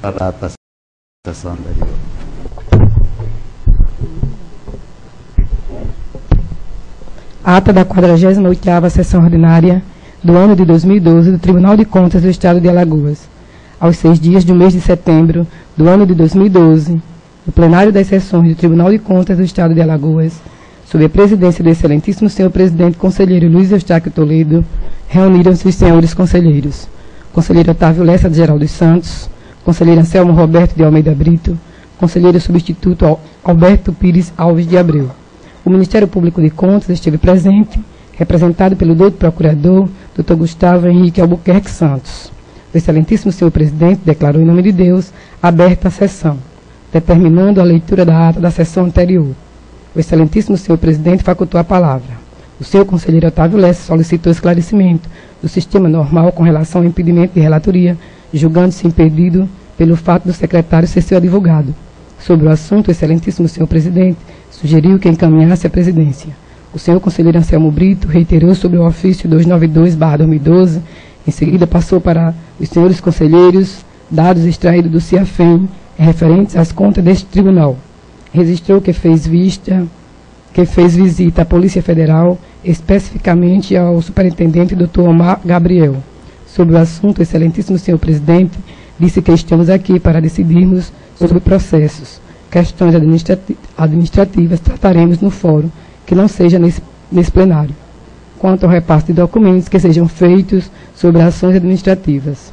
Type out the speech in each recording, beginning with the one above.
Para a sessão anterior. Ata da 48ª sessão ordinária do ano de 2012 do Tribunal de Contas do Estado de Alagoas. Aos 6 dias do mês de setembro do ano de 2012, no plenário das sessões do Tribunal de Contas do Estado de Alagoas, sob a presidência do excelentíssimo senhor presidente conselheiro Luiz Eustáquio Toledo, reuniram-se os senhores conselheiros: conselheiro Otávio Lessa de Geral dos Santos, conselheiro Anselmo Roberto de Almeida Brito, conselheiro substituto Alberto Pires Alves de Abreu. O Ministério Público de Contas esteve presente, representado pelo doutor procurador, Dr. Gustavo Henrique Albuquerque Santos. O excelentíssimo senhor presidente declarou em nome de Deus aberta a sessão, determinando a leitura da ata da sessão anterior. O excelentíssimo senhor presidente facultou a palavra. O senhor conselheiro Otávio Lessa solicitou esclarecimento do sistema normal com relação ao impedimento de relatoria, julgando-se impedido pelo fato do secretário ser seu advogado. Sobre o assunto, o excelentíssimo senhor presidente sugeriu que encaminhasse à presidência. O senhor conselheiro Anselmo Brito reiterou sobre o ofício 292/2012. Em seguida, passou para os senhores conselheiros dados extraídos do CIAFEM referentes às contas deste tribunal. Registrou que fez visita à Polícia Federal, especificamente ao superintendente Dr. Omar Gabriel. Sobre o assunto, o excelentíssimo senhor presidente disse que estamos aqui para decidirmos sobre processos. Questões administrativas trataremos no fórum, que não seja nesse plenário. Quanto ao repasse de documentos, que sejam feitos sobre ações administrativas.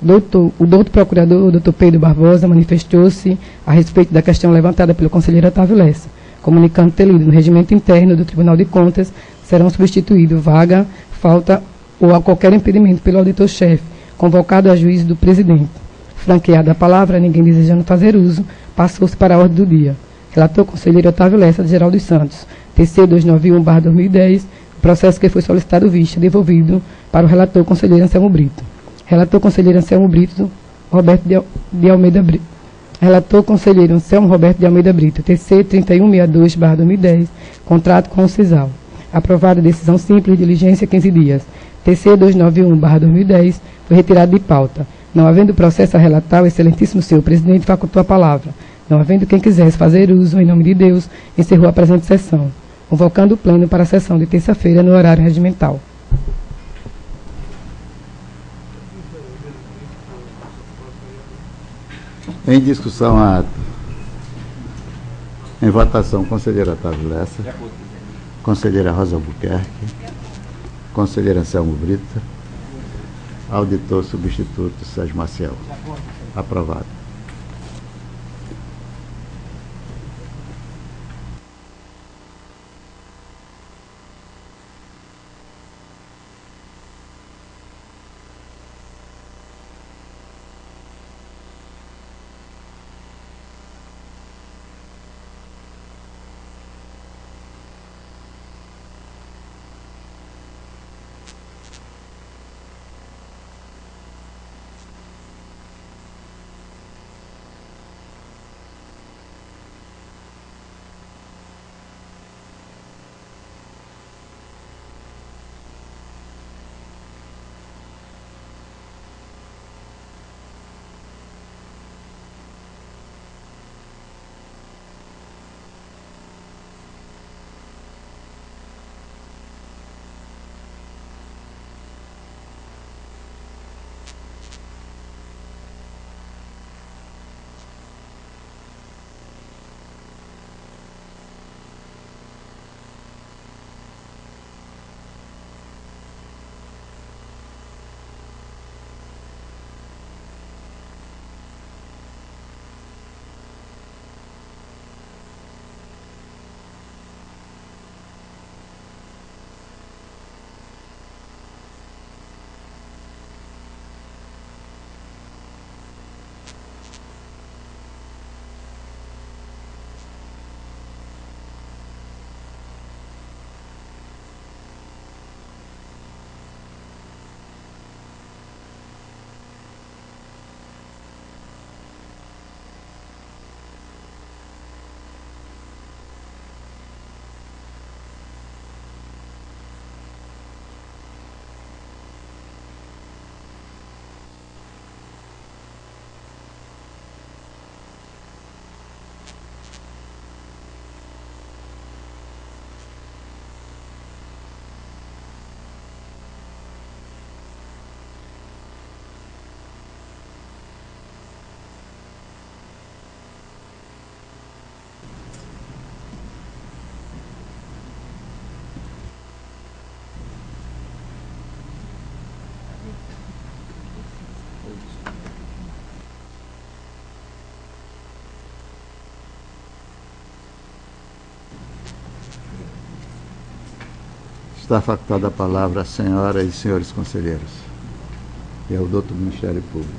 O doutor procurador, Dr. Pedro Barbosa, manifestou-se a respeito da questão levantada pelo conselheiro Otávio Lessa, comunicando ter lido no regimento interno do Tribunal de Contas serão substituídos vaga, falta ou a qualquer impedimento pelo auditor-chefe, convocado a juízo do presidente. Franqueada a palavra, ninguém desejando fazer uso, passou-se para a ordem do dia. Relator conselheiro Otávio Lessa de Geral dos Santos, TC 291/2010, o processo que foi solicitado vista, devolvido para o relator conselheiro Anselmo Brito. Relator conselheiro Anselmo Brito, Roberto de Almeida Brito. Relator conselheiro Anselmo Roberto de Almeida Brito, TC 3162/2010, contrato com o CISAL. Aprovada decisão simples, diligência 15 dias. TC 291/2010, foi retirado de pauta. Não havendo processo a relatar, o excelentíssimo senhor presidente facultou a palavra. Não havendo quem quisesse fazer uso, em nome de Deus, encerrou a presente sessão, convocando o pleno para a sessão de terça-feira no horário regimental. Em discussão, a ata. Em votação, conselheiro Otávio Lessa, conselheira Rosa Albuquerque, conselheiro Anselmo Brito, auditor substituto Sérgio Maciel. Aprovado. Está facultada a palavra às senhoras e senhores conselheiros. E ao doutor do Ministério Público.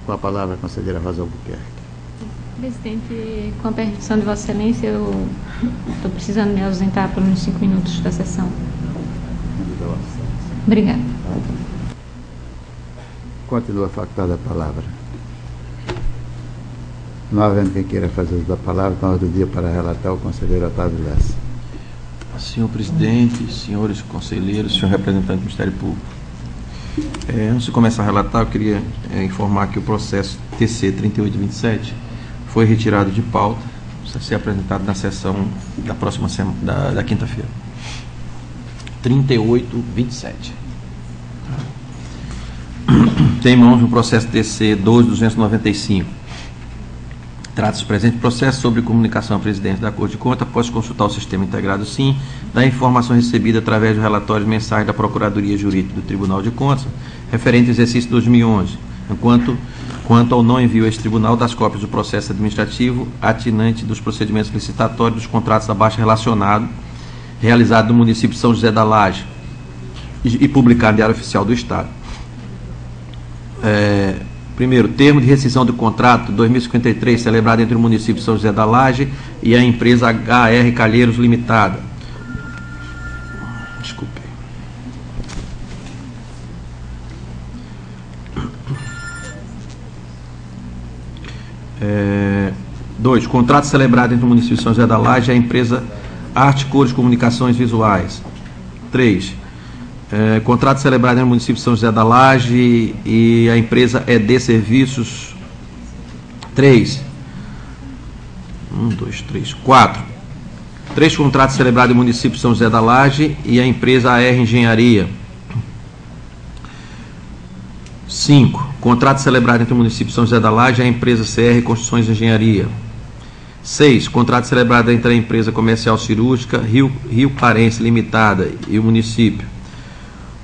Com a palavra a conselheira Rosa Albuquerque. Presidente, com a permissão de Vossa Excelência, eu estou precisando me ausentar por uns 5 minutos da sessão. Obrigada. Continua facultada a palavra. Não havendo quem queira fazer uso da palavra, com a ordem do dia para relatar o conselheiro Otávio Lessa. Senhor presidente, senhores conselheiros, senhor representante do Ministério Público. Antes de começar a relatar, eu queria informar que o processo TC 3827 foi retirado de pauta, para ser apresentado na sessão da próxima semana, da quinta-feira. 3827. Tem em mãos o processo TC 12295. Trata-se do presente processo sobre comunicação à presidente da Corte de Contas, após consultar o sistema integrado SIM, da informação recebida através do relatório mensais da Procuradoria Jurídica do Tribunal de Contas, referente ao exercício 2011, quanto ao não envio a esse tribunal das cópias do processo administrativo atinente dos procedimentos licitatórios dos contratos abaixo relacionados, realizado no município de São José da Laje e publicado no Diário Oficial do Estado. Primeiro, termo de rescisão do contrato 2053, celebrado entre o município de São José da Laje e a empresa HR Calheiros Limitada. Desculpe. Dois, contrato celebrado entre o município de São José da Laje e a empresa Arte Cores Comunicações Visuais. 3. Contrato celebrado no município de São José da Laje e a empresa ED Serviços. 3. 4. 3 contratos celebrados no município de São José da Laje e a empresa AR Engenharia. 5. Contrato celebrado entre o município de São José da Laje e a empresa CR Construções Engenharia. 6. Contrato celebrado entre a empresa comercial cirúrgica Rio Parense Limitada e o município.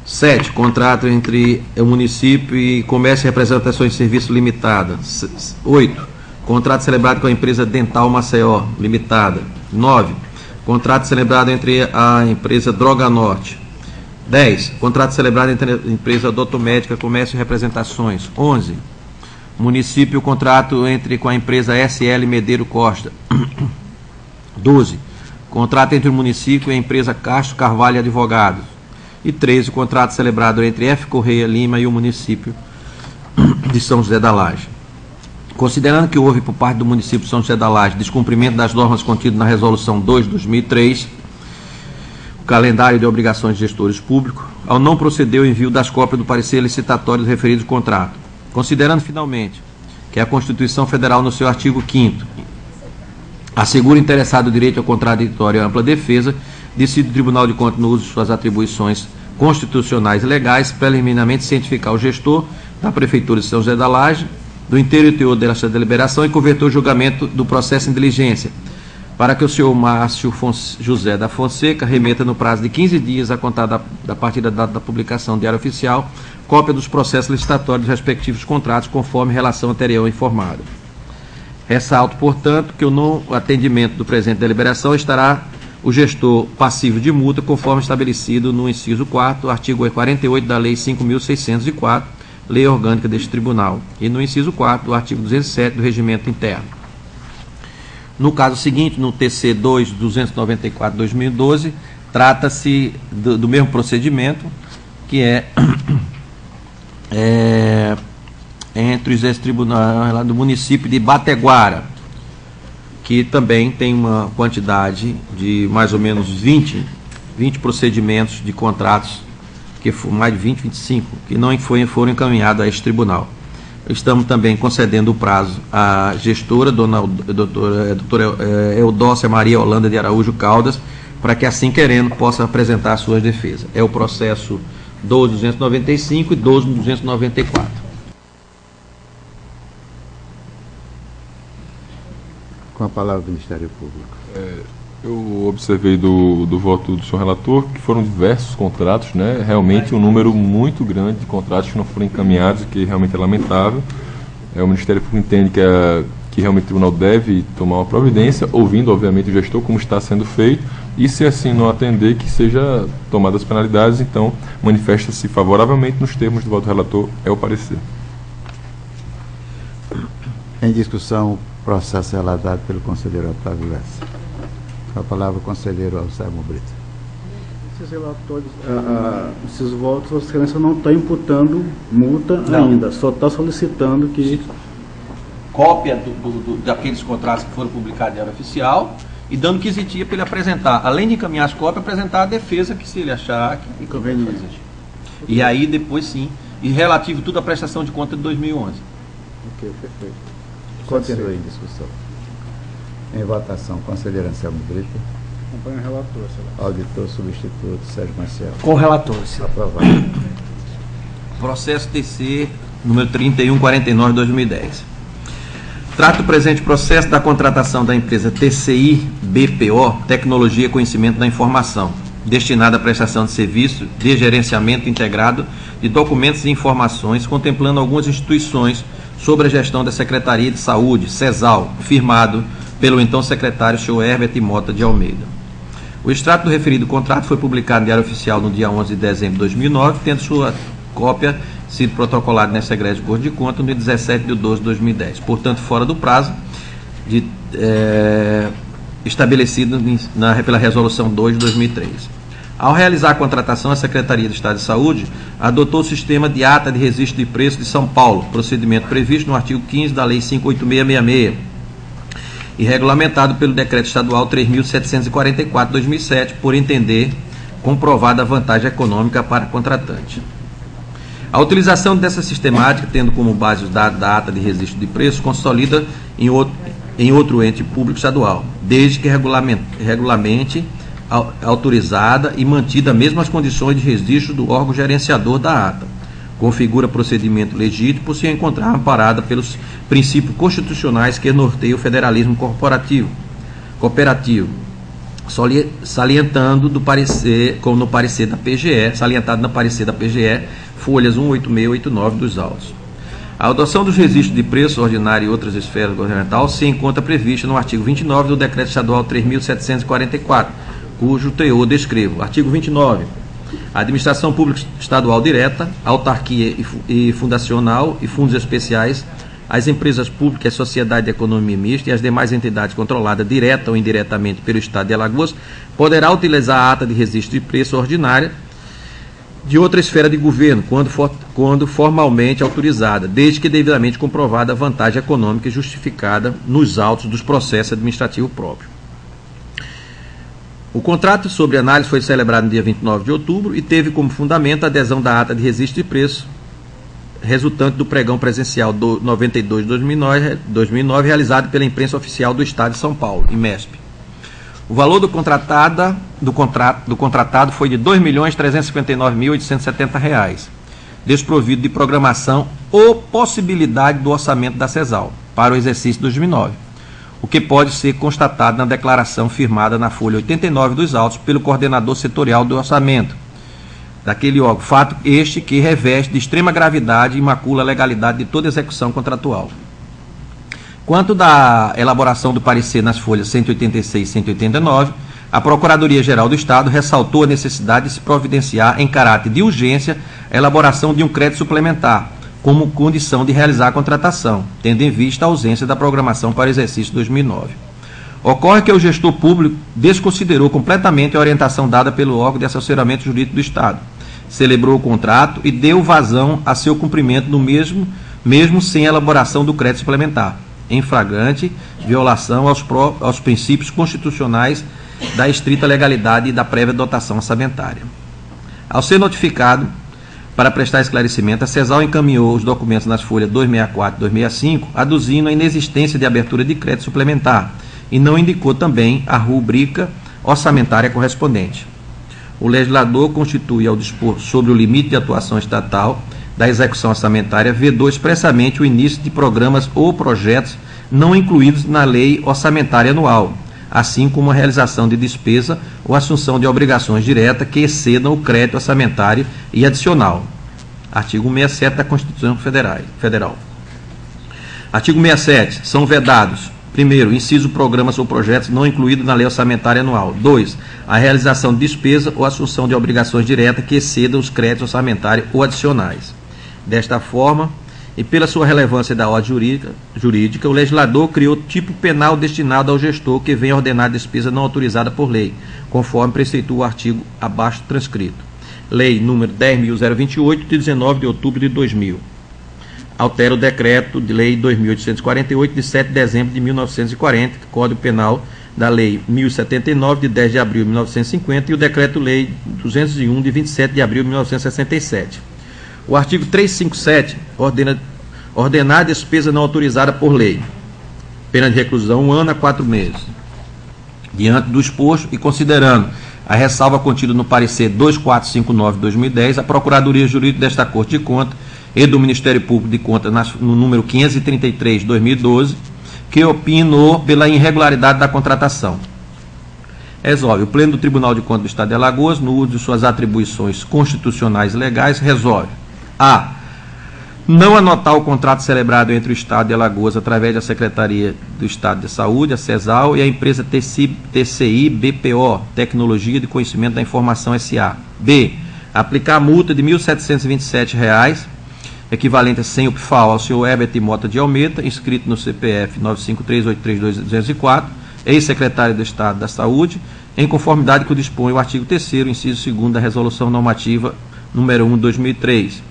7. Contrato entre o município e Comércio e Representações de Serviço Limitada. 8. Contrato celebrado com a empresa Dental Maceió Limitada. 9. Contrato celebrado entre a empresa Droga Norte. 10. Contrato celebrado entre a empresa Odontomédica Comércio e Representações. 11. Município, contrato com a empresa SL Medeiro Costa. 12. Contrato entre o município e a empresa Castro Carvalho Advogados. E 13. Contrato celebrado entre F. Correia Lima e o município de São José da Laje. Considerando que houve por parte do município de São José da Laje descumprimento das normas contidas na Resolução 2 de 2003, o calendário de obrigações de gestores públicos, ao não proceder o envio das cópias do parecer licitatório do referido contrato. Considerando, finalmente, que a Constituição Federal, no seu artigo 5º, assegura o interessado o direito ao contraditório e à ampla defesa, decide o Tribunal de Contas, no uso de suas atribuições constitucionais e legais, preliminarmente cientificar o gestor da Prefeitura de São José da Laje, do inteiro e teor desta deliberação e converter o julgamento do processo em diligência, para que o senhor Márcio José da Fonseca remeta no prazo de 15 dias a contar da partir da data da publicação do Diário Oficial, cópia dos processos licitatórios dos respectivos contratos, conforme relação anterior informada. Ressalto, portanto, que o não atendimento do presente deliberação estará o gestor passivo de multa, conforme estabelecido no inciso 4º, artigo 48 da Lei 5.604, Lei Orgânica deste Tribunal, e no inciso 4º do artigo 207 do Regimento Interno. No caso seguinte, no TC 294/2012, trata-se do mesmo procedimento, que é entre os tribunais lá do município de Bateguara, que também tem uma quantidade de mais ou menos 20 procedimentos de contratos, que mais de 25, que não foram encaminhados a este tribunal. Estamos também concedendo o prazo à gestora, doutora Eudócia Maria Holanda de Araújo Caldas, para que, assim querendo, possa apresentar suas defesas. É o processo 12.295 e 12.294. Com a palavra do Ministério Público. Eu observei do voto do senhor relator que foram diversos contratos, né? Realmente um número muito grande de contratos que não foram encaminhados, que realmente é lamentável. O Ministério Público entende que que realmente o tribunal deve tomar uma providência, ouvindo, obviamente, o gestor, como está sendo feito, e se assim não atender, que seja tomadas penalidades. Então, manifesta-se favoravelmente nos termos do voto do relator, é o parecer. Em discussão, processo relatado pelo conselheiro Otávio Lessa. Com a palavra o conselheiro Anselmo Brito. Esses relatórios, esses votos, Vossa Excelência não está imputando multa ainda, só está solicitando que... Cópia daqueles contratos que foram publicados em Diário Oficial e dando quisitia para ele apresentar, além de encaminhar as cópias, apresentar a defesa que se ele achar que conveniente. E aí depois sim, e relativo tudo à prestação de conta de 2011. Ok, perfeito. Continue em discussão. Em votação, conselheiro Anselmo Brito. Acompanho o relator, senhor. Auditor substituto Sérgio Maciel. Com o relator, senhor. Aprovado. Processo TC número 3149/2010. Trata o presente processo da contratação da empresa TCI BPO, Tecnologia e Conhecimento da Informação, destinada à prestação de serviço de gerenciamento integrado de documentos e informações, contemplando algumas instituições sobre a gestão da Secretaria de Saúde, CESAL, firmado pelo então secretário senhor Herbert Mota de Almeida. O extrato do referido contrato foi publicado no Diário Oficial no dia 11 de dezembro de 2009, tendo sua cópia sido protocolado nessa egrégia de Corte de Conta no dia 17 de 12 de 2010, portanto fora do prazo estabelecido pela Resolução 2 de 2003. Ao realizar a contratação, a Secretaria de Estado de Saúde adotou o sistema de ata de registro de preço de São Paulo, procedimento previsto no artigo 15 da Lei 58666 e regulamentado pelo Decreto Estadual 3.744 de 2007, por entender comprovada a vantagem econômica para contratante. A utilização dessa sistemática, tendo como base os dados da ata de registro de preço, consolida em outro ente público estadual, desde que regulamente autorizada e mantida mesmo as condições de registro do órgão gerenciador da ata. Configura procedimento legítimo por se encontrar amparada pelos princípios constitucionais que norteiam o federalismo cooperativo, salientando do parecer, como no parecer da PGE, salientado no parecer da PGE, folhas 18689 dos autos. A adoção dos registros de preço ordinário e outras esferas governamentais se encontra prevista no artigo 29 do Decreto Estadual 3.744, cujo teor descrevo. Artigo 29. A administração pública estadual direta, autarquia e fundacional e fundos especiais, as empresas públicas, sociedade de economia mista e as demais entidades controladas direta ou indiretamente pelo Estado de Alagoas poderá utilizar a ata de registro de preço ordinária de outra esfera de governo, quando formalmente autorizada, desde que devidamente comprovada a vantagem econômica justificada nos autos dos processos administrativos próprios. O contrato sobre análise foi celebrado no dia 29 de outubro e teve como fundamento a adesão da ata de registro de preço resultante do pregão presencial do 92 de 2009 realizado pela imprensa oficial do Estado de São Paulo, IMESP. O valor do contratado foi de R$ 2.359.870, desprovido de programação ou possibilidade do orçamento da CESAL para o exercício de 2009, o que pode ser constatado na declaração firmada na folha 89 dos autos pelo coordenador setorial do orçamento daquele órgão, fato este que reveste de extrema gravidade e macula a legalidade de toda execução contratual. Quanto da elaboração do parecer nas folhas 186 e 189, a Procuradoria-Geral do Estado ressaltou a necessidade de se providenciar em caráter de urgência a elaboração de um crédito suplementar, como condição de realizar a contratação, tendo em vista a ausência da programação para o exercício 2009. Ocorre que o gestor público desconsiderou completamente a orientação dada pelo órgão de assessoramento jurídico do Estado, celebrou o contrato e deu vazão a seu cumprimento no mesmo sem elaboração do crédito suplementar, em flagrante violação aos princípios constitucionais da estrita legalidade e da prévia dotação orçamentária. Ao ser notificado para prestar esclarecimento, a CESAL encaminhou os documentos nas folhas 264 e 265, aduzindo a inexistência de abertura de crédito suplementar, e não indicou também a rubrica orçamentária correspondente. O legislador constitui, ao dispor sobre o limite de atuação estatal da execução orçamentária, vedou expressamente o início de programas ou projetos não incluídos na lei orçamentária anual, assim como a realização de despesa ou assunção de obrigações diretas que excedam o crédito orçamentário e adicional. Artigo 167 da Constituição Federal. Artigo 67. São vedados: primeiro, inciso programas ou projetos não incluídos na lei orçamentária anual. 2. A realização de despesa ou assunção de obrigações diretas que excedam os créditos orçamentários ou adicionais. Desta forma, e pela sua relevância da ordem jurídica, o legislador criou tipo penal destinado ao gestor que venha ordenar despesa não autorizada por lei, conforme preceitua o artigo abaixo transcrito. Lei número 10.028, de 19 de outubro de 2000. Altera o decreto de lei 2.848, de 7 de dezembro de 1940, Código Penal da lei 1079, de 10 de abril de 1950, e o decreto-lei 201, de 27 de abril de 1967. O artigo 357 ordenar a despesa não autorizada por lei. Pena de reclusão 1 ano a 4 meses. Diante do exposto e considerando a ressalva contida no parecer 2459/2010, a Procuradoria Jurídica desta Corte de Contas e do Ministério Público de Contas, no número 533/2012, que opinou pela irregularidade da contratação. Resolve: o Pleno do Tribunal de Contas do Estado de Alagoas, no uso de suas atribuições constitucionais e legais, resolve: a. Não anotar o contrato celebrado entre o Estado de Alagoas, através da Secretaria do Estado de Saúde, a CESAL, e a empresa TCI BPO, Tecnologia de Conhecimento da Informação S.A. B. Aplicar a multa de R$ 1.727, equivalente a 100 UPFAL, ao senhor Herbert Mota de Almeida, inscrito no CPF 953832204, ex-secretário do Estado da Saúde, em conformidade com o que dispõe o artigo 3º, inciso 2º da Resolução Normativa número 1 de 2003.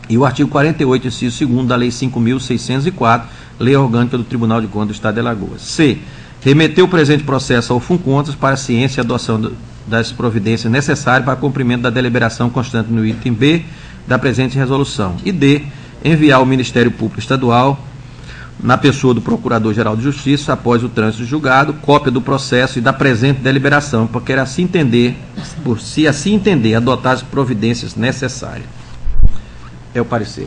E o artigo 48, inciso 2º da Lei 5.604, Lei Orgânica do Tribunal de Contas do Estado de Alagoas. C. Remeter o presente processo ao FUNCONTAS para a ciência e adoção das providências necessárias para cumprimento da deliberação constante no item B da presente resolução. E D. Enviar ao Ministério Público Estadual, na pessoa do Procurador-Geral de Justiça, após o trânsito julgado, cópia do processo e da presente deliberação, por se assim entender, adotar as providências necessárias. É o parecer.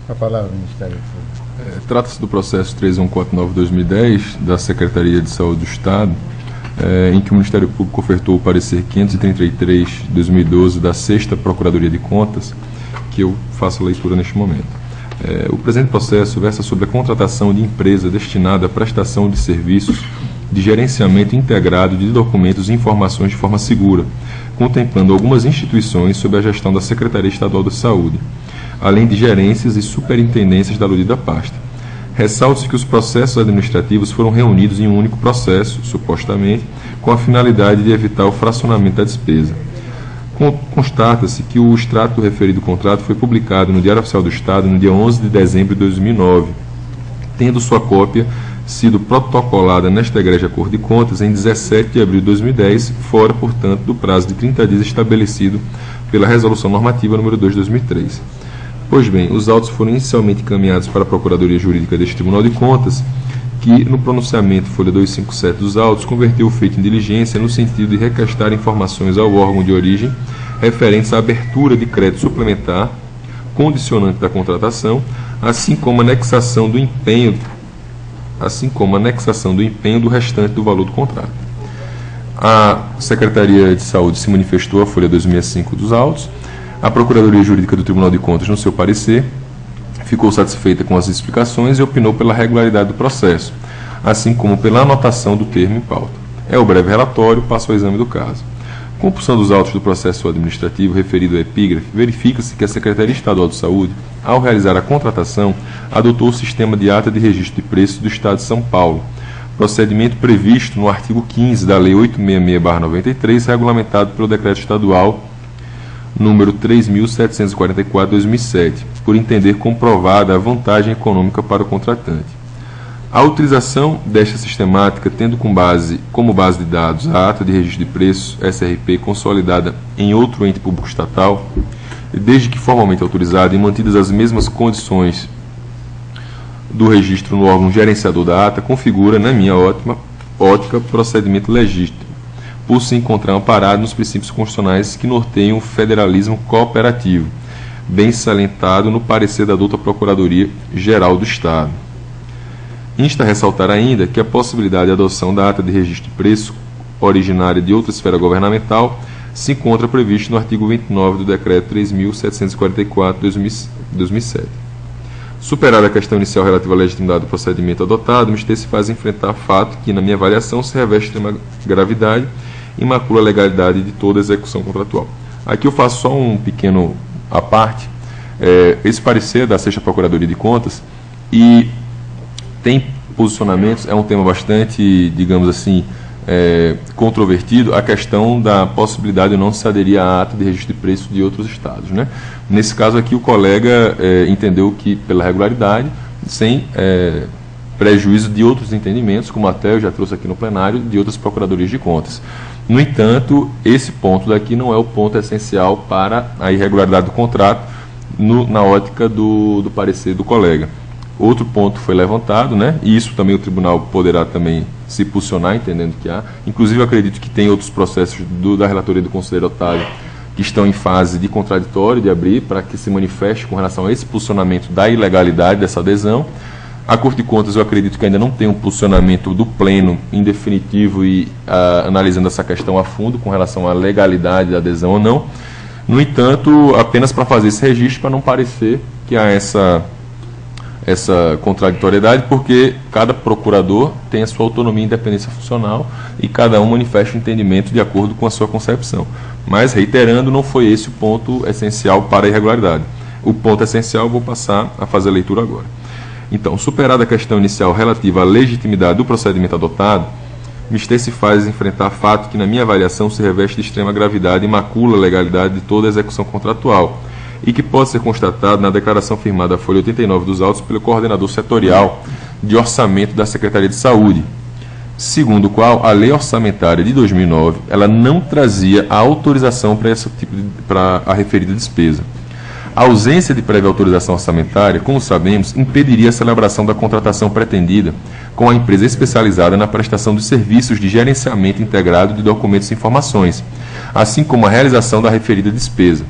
A palavra, Ministério. Trata-se do processo 3149/2010 da Secretaria de Saúde do Estado, em que o Ministério Público ofertou o parecer 533/2012 da 6ª Procuradoria de Contas, que eu faço a leitura neste momento. O presente processo versa sobre a contratação de empresa destinada à prestação de serviços de gerenciamento integrado de documentos e informações de forma segura, contemplando algumas instituições sob a gestão da Secretaria Estadual da Saúde, além de gerências e superintendências da aludida pasta. Ressalta-se que os processos administrativos foram reunidos em um único processo, supostamente, com a finalidade de evitar o fracionamento da despesa. Constata-se que o extrato do referido contrato foi publicado no Diário Oficial do Estado no dia 11 de dezembro de 2009, tendo sua cópia sido protocolada nesta Egrégia Corte de Contas em 17 de abril de 2010, fora, portanto, do prazo de 30 dias estabelecido pela Resolução Normativa número 2 de 2003. Pois bem, os autos foram inicialmente encaminhados para a Procuradoria Jurídica deste Tribunal de Contas, que, no pronunciamento folha 257 dos autos, converteu o feito em diligência no sentido de requestar informações ao órgão de origem referentes à abertura de crédito suplementar, condicionante da contratação, assim como a anexação do empenho do restante do valor do contrato. A Secretaria de Saúde se manifestou, a folha 265 dos autos. A Procuradoria Jurídica do Tribunal de Contas, no seu parecer, ficou satisfeita com as explicações e opinou pela regularidade do processo, assim como pela anotação do termo em pauta. É o breve relatório, passo ao exame do caso. Compulsão dos autos do processo administrativo referido ao epígrafe, verifica-se que a Secretaria Estadual de Saúde, ao realizar a contratação, adotou o sistema de ata de registro de preços do Estado de São Paulo, procedimento previsto no artigo 15 da Lei 866/93, regulamentado pelo Decreto Estadual número 3.744/2007, por entender comprovada a vantagem econômica para o contratante. A utilização desta sistemática, tendo como base de dados a ata de registro de preços, SRP, consolidada em outro ente público estatal, desde que formalmente autorizada e mantidas as mesmas condições do registro no órgão gerenciador da ata, configura, na minha ótica, procedimento legítimo, por se encontrar amparado nos princípios constitucionais que norteiam o federalismo cooperativo, bem salientado no parecer da douta Procuradoria-Geral do Estado. Insta a ressaltar ainda que a possibilidade de adoção da ata de registro de preço, originária de outra esfera governamental, se encontra previsto no artigo 29 do Decreto 3.744/2007. Superada a questão inicial relativa à legitimidade do procedimento adotado, o Ministério se faz enfrentar fato que, na minha avaliação, se reveste de extrema gravidade e macula a legalidade de toda a execução contratual. Aqui eu faço só um pequeno à parte. Esse parecer da 6ª Procuradoria de Contas, e tem posicionamentos, é um tema bastante, digamos assim, controvertido, a questão da possibilidade de não se aderir a ato de registro de preço de outros estados, né? Nesse caso aqui, o colega entendeu que, pela regularidade, sem prejuízo de outros entendimentos, como até eu já trouxe aqui no plenário, de outras procuradorias de contas. No entanto, esse ponto daqui não é o ponto essencial para a irregularidade do contrato, na ótica do parecer do colega. Outro ponto foi levantado, né? E isso também o tribunal poderá também se posicionar, entendendo que há. Inclusive, eu acredito que tem outros processos da relatoria do conselheiro Otávio que estão em fase de contraditório, de abrir, para que se manifeste com relação a esse posicionamento da ilegalidade dessa adesão. A Corte de Contas, eu acredito que ainda não tem um posicionamento do pleno em definitivo e analisando essa questão a fundo com relação à legalidade da adesão ou não. No entanto, apenas para fazer esse registro, para não parecer que há essa contraditoriedade, porque cada procurador tem a sua autonomia e independência funcional e cada um manifesta o entendimento de acordo com a sua concepção. Mas, reiterando, não foi esse o ponto essencial para a irregularidade. O ponto essencial eu vou passar a fazer a leitura agora. Então, superada a questão inicial relativa à legitimidade do procedimento adotado, o Ministério se faz enfrentar fato que, na minha avaliação, se reveste de extrema gravidade e macula a legalidade de toda a execução contratual, e que pode ser constatado na declaração firmada à folha 89 dos autos pelo coordenador setorial de orçamento da Secretaria de Saúde, segundo o qual a lei orçamentária de 2009 ela não trazia a autorização para a referida despesa. A ausência de prévia autorização orçamentária, como sabemos, impediria a celebração da contratação pretendida com a empresa especializada na prestação de serviços de gerenciamento integrado de documentos e informações, assim como a realização da referida despesa.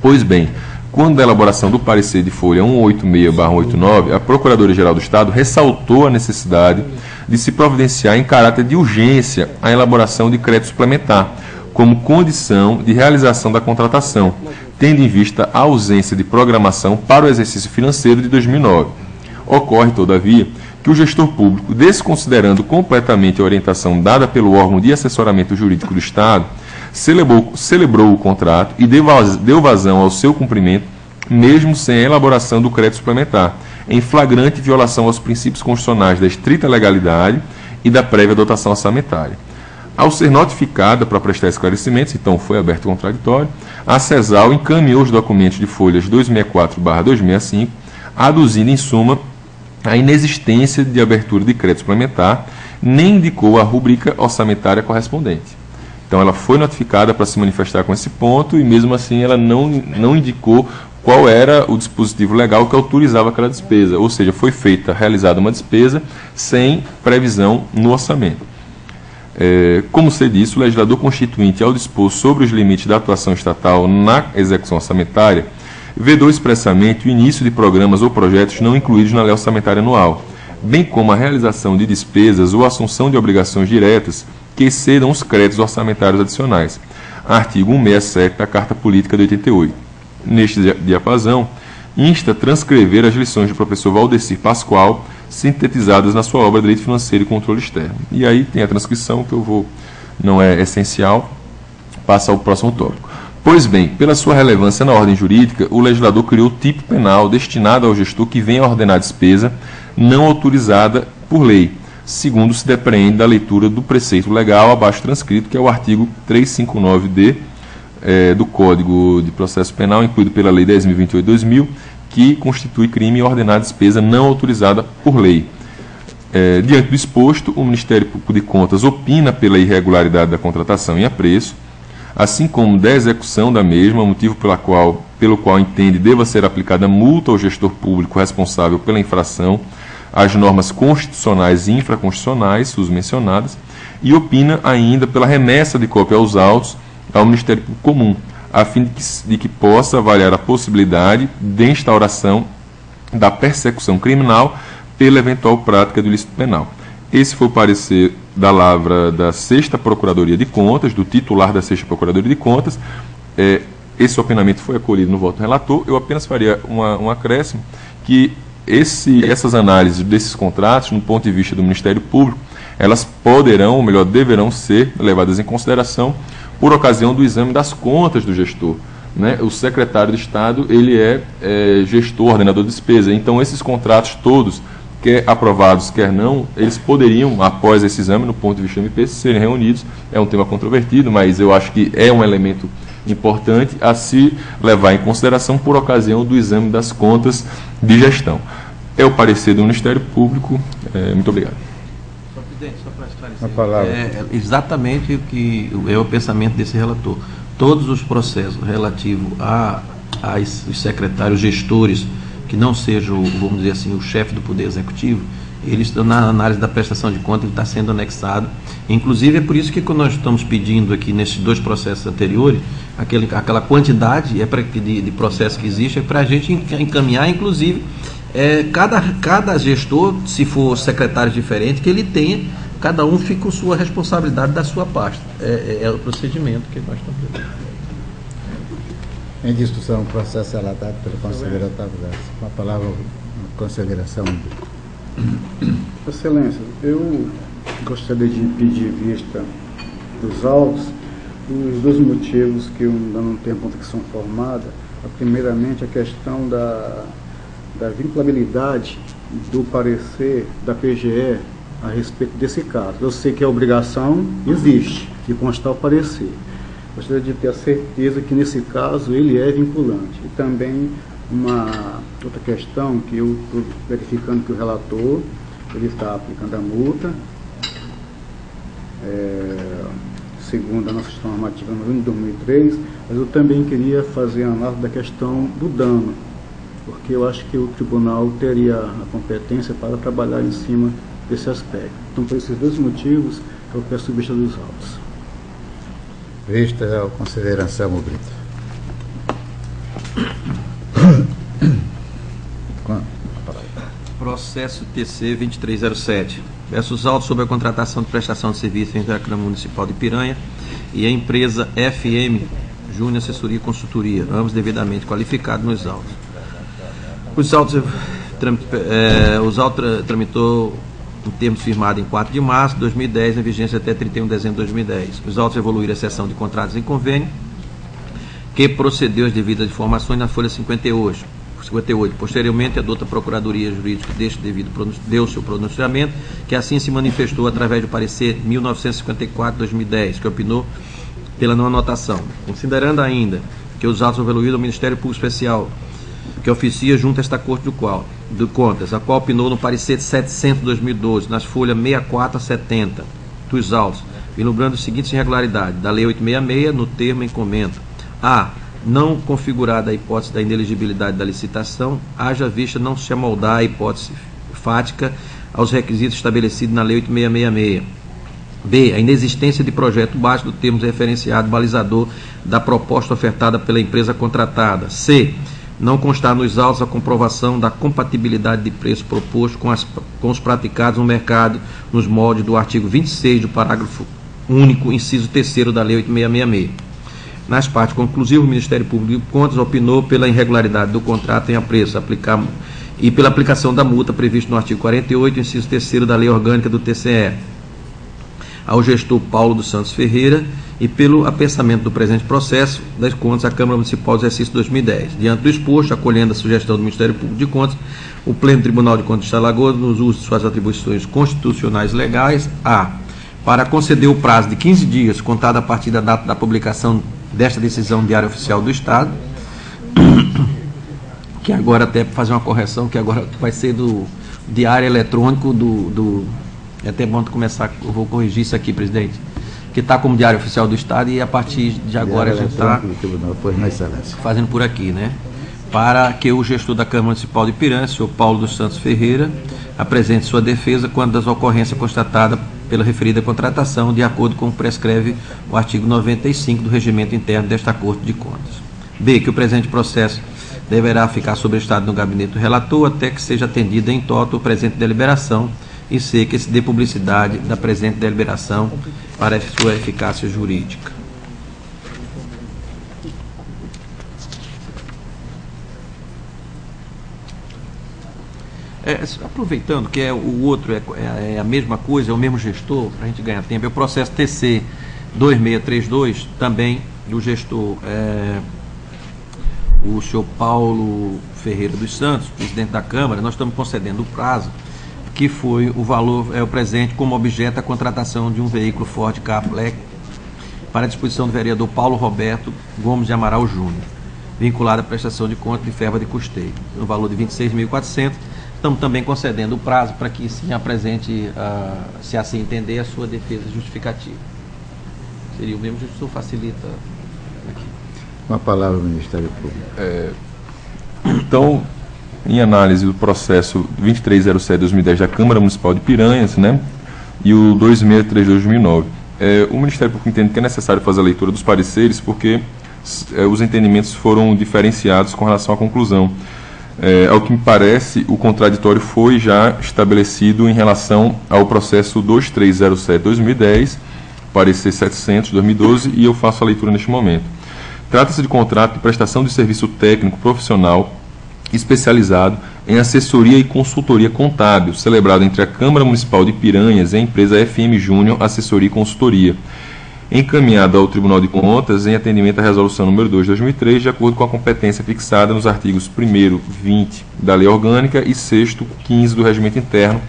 Pois bem, quando a elaboração do parecer de folha 186/89, a Procuradoria-Geral do Estado ressaltou a necessidade de se providenciar em caráter de urgência a elaboração de crédito suplementar, como condição de realização da contratação, tendo em vista a ausência de programação para o exercício financeiro de 2009. Ocorre, todavia, que o gestor público, desconsiderando completamente a orientação dada pelo órgão de assessoramento jurídico do Estado, celebrou o contrato e deu vazão ao seu cumprimento, mesmo sem a elaboração do crédito suplementar, em flagrante violação aos princípios constitucionais da estrita legalidade e da prévia dotação orçamentária. Ao ser notificada para prestar esclarecimentos, então foi aberto o contraditório, a CESAL encaminhou os documentos de folhas 264/265, aduzindo, em suma, a inexistência de abertura de crédito suplementar, nem indicou a rubrica orçamentária correspondente. Então, ela foi notificada para se manifestar com esse ponto e, mesmo assim, ela não indicou qual era o dispositivo legal que autorizava aquela despesa. Ou seja, foi realizada uma despesa sem previsão no orçamento. Como se disse, o legislador constituinte, ao dispor sobre os limites da atuação estatal na execução orçamentária, vedou expressamente o início de programas ou projetos não incluídos na lei orçamentária anual, bem como a realização de despesas ou assunção de obrigações diretas que excedam os créditos orçamentários adicionais. Artigo 167 da Carta Política de 88. Neste diapasão, insta a transcrever as lições do professor Valdecir Pascoal, sintetizadas na sua obra Direito Financeiro e Controle Externo. E aí tem a transcrição que não é essencial, passa ao próximo tópico. Pois bem, pela sua relevância na ordem jurídica, o legislador criou o tipo penal destinado ao gestor que venha a ordenar despesa não autorizada por lei, segundo se depreende da leitura do preceito legal abaixo transcrito, que é o artigo 359-D do Código de Processo Penal, incluído pela Lei 10.028/2000, que constitui crime ordenar despesa não autorizada por lei. Diante do exposto, o Ministério Público de Contas opina pela irregularidade da contratação em apreço, assim como da execução da mesma, motivo pelo qual entende deva ser aplicada multa ao gestor público responsável pela infração às normas constitucionais e infraconstitucionais susmencionadas, e opina ainda pela remessa de cópia aos autos ao Ministério Público Comum, a fim de que possa avaliar a possibilidade de instauração da persecução criminal pela eventual prática do ilícito penal. Esse foi o parecer da lavra da 6ª Procuradoria de Contas, do titular da 6ª Procuradoria de Contas. Esse opinamento foi acolhido no voto do relator. Eu apenas faria um acréscimo, que essas análises desses contratos, no ponto de vista do Ministério Público, elas poderão, ou melhor, deverão ser levadas em consideração por ocasião do exame das contas do gestor, né? O secretário de Estado, ele é gestor, ordenador de despesa. Então, esses contratos todos, quer aprovados, quer não, eles poderiam, após esse exame, no ponto de vista do MP, serem reunidos. É um tema controvertido, mas eu acho que é um elemento importante a se levar em consideração por ocasião do exame das contas de gestão. É o parecer do Ministério Público. Muito obrigado. Só para esclarecer, A palavra. é exatamente o que é o pensamento desse relator. Todos os processos relativos os secretários gestores, que não sejam, vamos dizer assim, o chefe do Poder Executivo, eles estão na análise da prestação de contas, ele está sendo anexado. Inclusive, é por isso que quando nós estamos pedindo aqui, nesses dois processos anteriores, aquela quantidade de processos que existe, é para a gente encaminhar, inclusive, cada gestor, se for secretário diferente, que ele tenha, cada um fica com sua responsabilidade da sua pasta. É o procedimento que nós estamos fazendo. Em discussão, o processo relatado pelo conselheiro Otávio Garcia. Com a palavra, a consideração. Excelência, eu gostaria de pedir vista dos autos os dois motivos que eu ainda não tenho convicção formada. Primeiramente, a questão da vinculabilidade do parecer da PGE a respeito desse caso. Eu sei que a obrigação existe de constar o parecer. Gostaria de ter a certeza que nesse caso ele é vinculante. E também uma outra questão que eu estou verificando que o relator ele está aplicando a multa, segundo a nossa gestão normativa no ano de 2003, mas eu também queria fazer a análise da questão do dano, porque eu acho que o tribunal teria a competência para trabalhar em cima desse aspecto. Então, por esses dois motivos, eu peço vista dos autos. Vista a consideração, Brito. Processo TC 2307. Versus autos sobre a contratação de prestação de serviço entre a Câmara Municipal de Piranha e a empresa FM Júnior Assessoria e Consultoria, ambos devidamente qualificados nos autos. Os autos tramitou em termos firmados em 4 de março de 2010, em vigência até 31 de dezembro de 2010. Os autos evoluíram a seção de contratos em convênio, que procedeu às devidas informações na folha 58. Posteriormente, adota a Procuradoria Jurídica deu seu pronunciamento, que assim se manifestou através do parecer 1954-2010, que opinou pela não anotação. Considerando ainda que os autos evoluíram ao Ministério Público Especial, que oficia junto a esta Corte de Contas, a qual opinou no parecer 700-2012, nas folhas 64 a 70 dos autos, vislumbrando as seguintes irregularidades da Lei 866, no termo em comento. A. Não configurada a hipótese da ineligibilidade da licitação, haja vista não se amoldar a hipótese fática aos requisitos estabelecidos na Lei 8666. B. A inexistência de projeto baixo do termo referenciado balizador da proposta ofertada pela empresa contratada. C. Não constar nos autos a comprovação da compatibilidade de preço proposto com os praticados no mercado nos moldes do artigo 26 do parágrafo único, inciso 3º da Lei 8666. Nas partes conclusivas, o Ministério Público de Contas opinou pela irregularidade do contrato em apreço e pela aplicação da multa prevista no artigo 48, inciso 3º da Lei Orgânica do TCE, ao gestor Paulo dos Santos Ferreira e pelo apensamento do presente processo das contas à Câmara Municipal do exercício 2010. Diante do exposto, acolhendo a sugestão do Ministério Público de Contas, o Pleno Tribunal de Contas de Alagoas, nos usos de suas atribuições constitucionais legais, para conceder o prazo de 15 dias, contado a partir da data da publicação desta decisão Diário Oficial do Estado, que agora, até para fazer uma correção, que agora vai ser do Diário Eletrônico é até bom começar, eu vou corrigir isso aqui, presidente, que está como Diário Oficial do Estado, e a partir de agora a gente está fazendo por aqui, né? Para que o gestor da Câmara Municipal de Piranha, o senhor Paulo dos Santos Ferreira, apresente sua defesa quando das ocorrências constatadas pela referida contratação, de acordo com o que prescreve o artigo 95 do Regimento Interno desta Corte de Contas. B. Que o presente processo deverá ficar sobrestado no gabinete do relator até que seja atendida em toto a presente deliberação, e C. Que se dê publicidade da presente deliberação para sua eficácia jurídica. Aproveitando que o outro é a mesma coisa, é o mesmo gestor, para a gente ganhar tempo, é o processo TC 2632, também do gestor o senhor Paulo Ferreira dos Santos, presidente da Câmara. Nós estamos concedendo o prazo, que foi o valor, o presente como objeto a contratação de um veículo Ford Ka Black para a disposição do vereador Paulo Roberto Gomes de Amaral Júnior, vinculado à prestação de conta de verba de custeio, no valor de R$ 26.400. Estamos também concedendo o prazo para que sim apresente, se assim entender, a sua defesa justificativa. Seria o mesmo gestor, facilita aqui. Com a palavra o Ministério Público. Então, em análise do processo 2307-2010 da Câmara Municipal de Piranhas, né, e o 2632-2009, o Ministério Público entende que é necessário fazer a leitura dos pareceres porque os entendimentos foram diferenciados com relação à conclusão. Ao que me parece, o contraditório foi já estabelecido em relação ao processo 2307-2010, parecer 700-2012, e eu faço a leitura neste momento. Trata-se de contrato de prestação de serviço técnico profissional especializado em assessoria e consultoria contábil, celebrado entre a Câmara Municipal de Piranhas e a empresa FM Júnior Assessoria e Consultoria, encaminhado ao Tribunal de Contas em atendimento à Resolução número 2 de 2003, de acordo com a competência fixada nos artigos 1º, 20 da Lei Orgânica e 6º, 15 do Regimento Interno,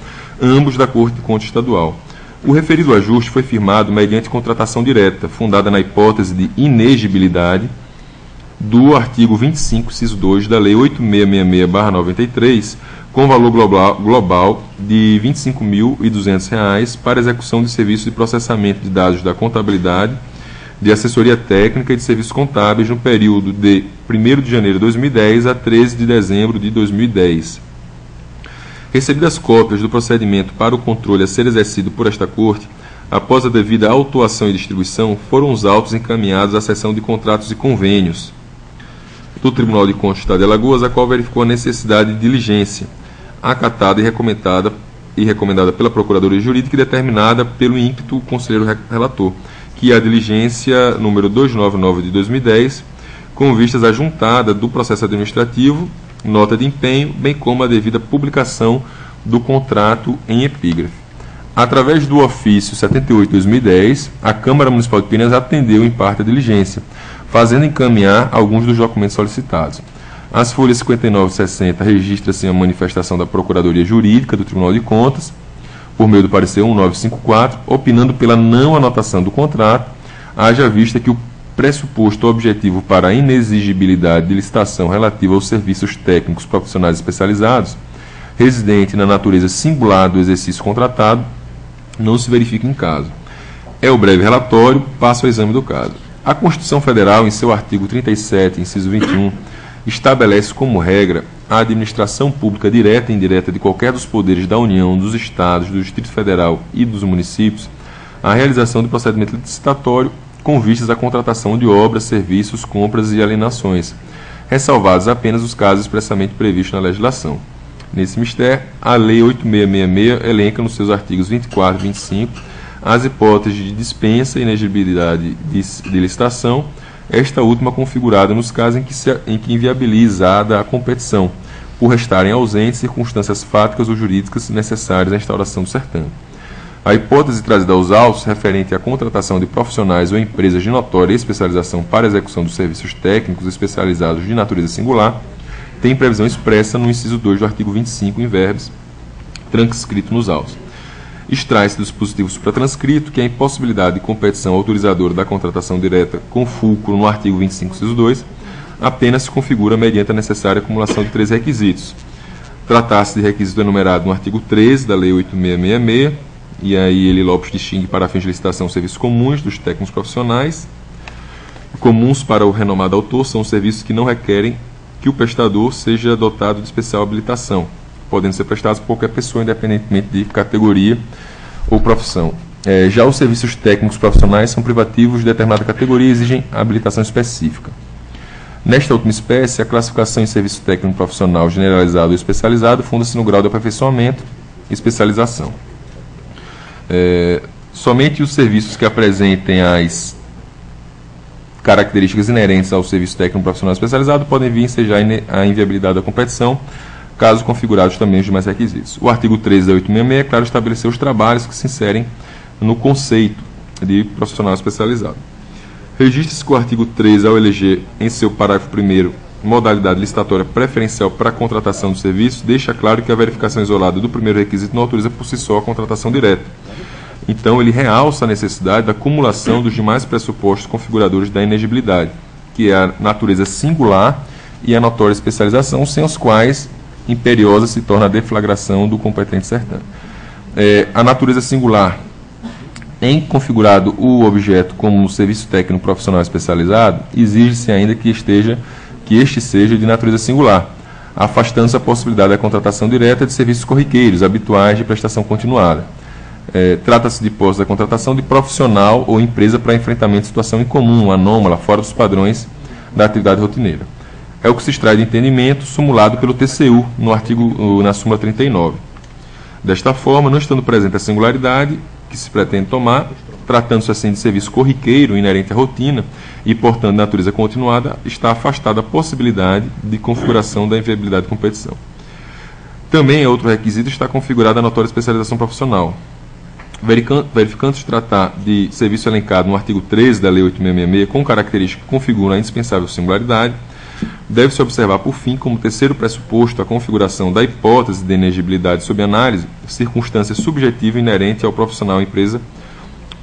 ambos da Corte de Contas Estadual. O referido ajuste foi firmado mediante contratação direta, fundada na hipótese de inexigibilidade do artigo 25, inciso 2 da Lei 8666/93, com valor global de R$ 25.200 para execução de serviços de processamento de dados da contabilidade, de assessoria técnica e de serviços contábeis no período de 1º de janeiro de 2010 a 13 de dezembro de 2010. Recebidas cópias do procedimento para o controle a ser exercido por esta Corte, após a devida autuação e distribuição, foram os autos encaminhados à seção de contratos e convênios do Tribunal de Contas do Estado de Alagoas, a qual verificou a necessidade de diligência, acatada e recomendada pela Procuradoria Jurídica e determinada pelo ímpeto conselheiro relator, que é a diligência número 299 de 2010, com vistas à juntada do processo administrativo, nota de empenho, bem como a devida publicação do contrato em epígrafe. Através do ofício 78/2010, a Câmara Municipal de Piranhas atendeu em parte a diligência, fazendo encaminhar alguns dos documentos solicitados. As folhas 59 e 60 registra-se a manifestação da Procuradoria Jurídica do Tribunal de Contas, por meio do parecer 1954, opinando pela não anotação do contrato, haja vista que o pressuposto objetivo para a inexigibilidade de licitação relativa aos serviços técnicos profissionais especializados, residente na natureza singular do exercício contratado, não se verifica em caso. É o breve relatório, passo ao exame do caso. A Constituição Federal, em seu artigo 37, inciso 21, estabelece como regra a administração pública direta e indireta de qualquer dos poderes da União, dos Estados, do Distrito Federal e dos municípios, a realização de procedimento licitatório com vistas à contratação de obras, serviços, compras e alienações, ressalvados apenas os casos expressamente previstos na legislação. Nesse mistério, a Lei 8666 elenca nos seus artigos 24 e 25 as hipóteses de dispensa e inexigibilidade de licitação, esta última configurada nos casos em que inviabilizada a competição, por restarem ausentes circunstâncias fáticas ou jurídicas necessárias à instauração do certame. A hipótese trazida aos autos, referente à contratação de profissionais ou empresas de notória especialização para a execução dos serviços técnicos especializados de natureza singular, tem previsão expressa no inciso 2 do artigo 25, em verbis, transcrito nos autos. Extrai-se do dispositivo supratranscrito que a impossibilidade de competição autorizadora da contratação direta com fulcro no artigo 25, inciso 2, apenas se configura mediante a necessária acumulação de 3 requisitos. Tratar-se de requisito enumerado no artigo 13 da Lei 8666, e aí ele Lopes distingue para fins de licitação serviços comuns dos técnicos profissionais. Comuns para o renomado autor são os serviços que não requerem que o prestador seja dotado de especial habilitação, podendo ser prestados por qualquer pessoa, independentemente de categoria ou profissão. Já os serviços técnicos profissionais são privativos de determinada categoria e exigem habilitação específica. Nesta última espécie, a classificação em serviço técnico profissional generalizado ou especializado funda-se no grau de aperfeiçoamento e especialização. Somente os serviços que apresentem as características inerentes ao serviço técnico profissional especializado podem vir a ensejar a inviabilidade da competição, caso configurados também os demais requisitos. O artigo 13 da 866, é claro, estabeleceu os trabalhos que se inserem no conceito de profissional especializado. Registre-se que o artigo 13, ao eleger em seu parágrafo 1º modalidade licitatória preferencial para a contratação do serviço, deixa claro que a verificação isolada do primeiro requisito não autoriza por si só a contratação direta. Então, ele realça a necessidade da acumulação dos demais pressupostos configuradores da inegibilidade, que é a natureza singular e a notória especialização, sem os quais imperiosa se torna a deflagração do competente certame. A natureza singular, em configurado o objeto como serviço técnico profissional especializado, exige-se ainda que este seja de natureza singular, afastando-se a possibilidade da contratação direta de serviços corriqueiros, habituais de prestação continuada. Trata-se de hipótese da contratação de profissional ou empresa para enfrentamento de situação incomum, anômala, fora dos padrões da atividade rotineira. É o que se extrai de entendimento sumulado pelo TCU na súmula 39. Desta forma, não estando presente a singularidade que se pretende tomar, tratando-se assim de serviço corriqueiro inerente à rotina e, portanto, de natureza continuada, está afastada a possibilidade de configuração da inviabilidade de competição. Também, outro requisito, está configurada a notória especialização profissional. Verificando-se tratar de serviço elencado no artigo 13 da Lei 8.666, com características que configuram a indispensável singularidade, deve-se observar, por fim, como terceiro pressuposto, a configuração da hipótese de inegibilidade sob análise, circunstância subjetiva inerente ao profissional empresa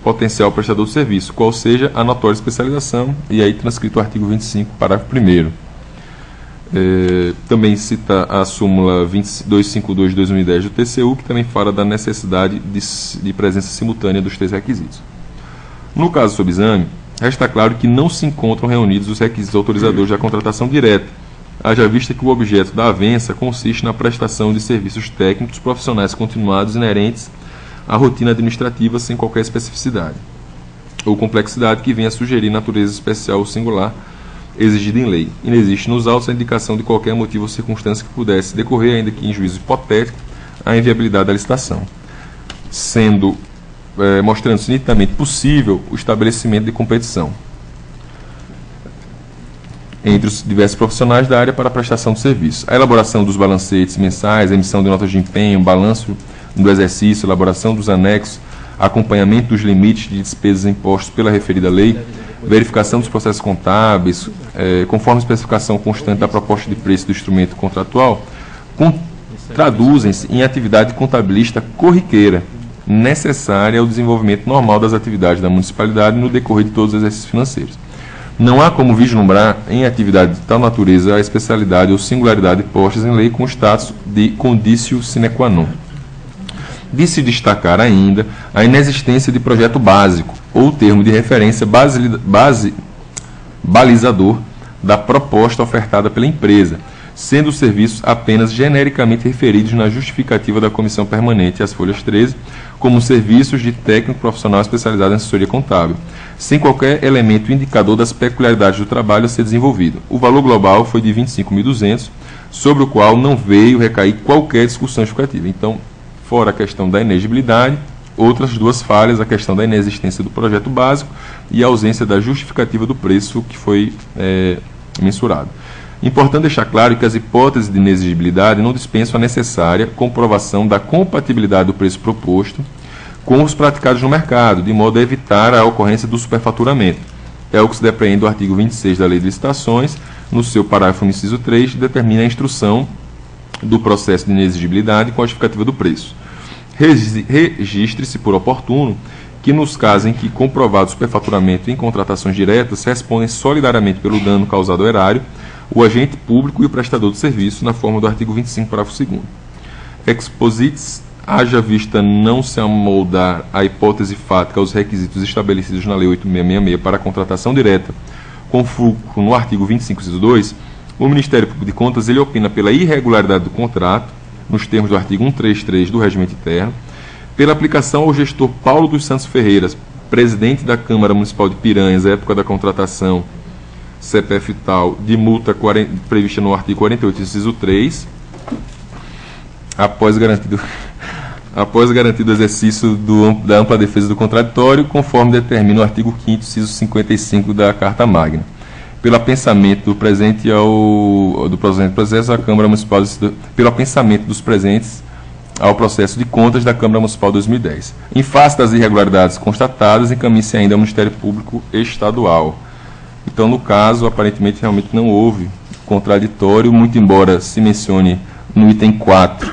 potencial prestador de serviço, qual seja a notória especialização, e aí transcrito o artigo 25, parágrafo 1º. Também cita a súmula 252 de 2010 do TCU, que também fala da necessidade de presença simultânea dos três requisitos. No caso sob exame, resta claro que não se encontram reunidos os requisitos autorizadores da contratação direta, haja vista que o objeto da avença consiste na prestação de serviços técnicos profissionais continuados inerentes à rotina administrativa sem qualquer especificidade ou complexidade que venha a sugerir natureza especial ou singular exigida em lei. E não existe nos autos a indicação de qualquer motivo ou circunstância que pudesse decorrer, ainda que em juízo hipotético, a inviabilidade da licitação, mostrando-se nitidamente possível o estabelecimento de competição entre os diversos profissionais da área para a prestação de serviço. A elaboração dos balancetes mensais, a emissão de notas de empenho, balanço do exercício, elaboração dos anexos, acompanhamento dos limites de despesas impostos pela referida lei, verificação dos processos contábeis, conforme especificação constante da proposta de preço do instrumento contratual, traduzem-se em atividade contabilística corriqueira, necessária ao desenvolvimento normal das atividades da municipalidade no decorrer de todos os exercícios financeiros. Não há como vislumbrar em atividade de tal natureza a especialidade ou singularidade postas em lei com status de conditio sine qua non. De se destacar ainda a inexistência de projeto básico ou termo de referência balizador da proposta ofertada pela empresa, sendo os serviços apenas genericamente referidos na justificativa da comissão permanente, as folhas 13, como serviços de técnico profissional especializado em assessoria contábil, sem qualquer elemento indicador das peculiaridades do trabalho a ser desenvolvido. O valor global foi de 25.200, sobre o qual não veio recair qualquer discussão justificativa. Então, fora a questão da inegibilidade, outras duas falhas, a questão da inexistência do projeto básico e a ausência da justificativa do preço que foi mensurado. Importante deixar claro que as hipóteses de inexigibilidade não dispensam a necessária comprovação da compatibilidade do preço proposto com os praticados no mercado, de modo a evitar a ocorrência do superfaturamento. É o que se depreende do artigo 26 da Lei de Licitações, no seu parágrafo inciso 3, determina a instrução do processo de inexigibilidade com a justificativa do preço. Registre-se por oportuno que nos casos em que comprovado o superfaturamento em contratações diretas respondem solidariamente pelo dano causado ao erário o agente público e o prestador de serviço, na forma do artigo 25, parágrafo 2º. Exposites, haja vista não se amoldar a hipótese fática aos requisitos estabelecidos na Lei 8.666 para a contratação direta, com fulcro no artigo 25, inciso 2, o Ministério Público de Contas ele opina pela irregularidade do contrato, nos termos do artigo 133 do Regimento Interno, pela aplicação ao gestor Paulo dos Santos Ferreiras, presidente da Câmara Municipal de Piranhas, à época da contratação, CPF tal, de multa prevista no artigo 48, inciso 3, após garantido o exercício da ampla defesa do contraditório, conforme determina o artigo 5º, inciso 55 da Carta Magna. pelo apensamento do presente do processo da Câmara Municipal, pelo apensamento dos presentes ao processo de contas da Câmara Municipal 2010. Em face das irregularidades constatadas, encaminhe-se ainda ao Ministério Público Estadual. Então, no caso, aparentemente, realmente não houve contraditório, muito embora se mencione no item 4,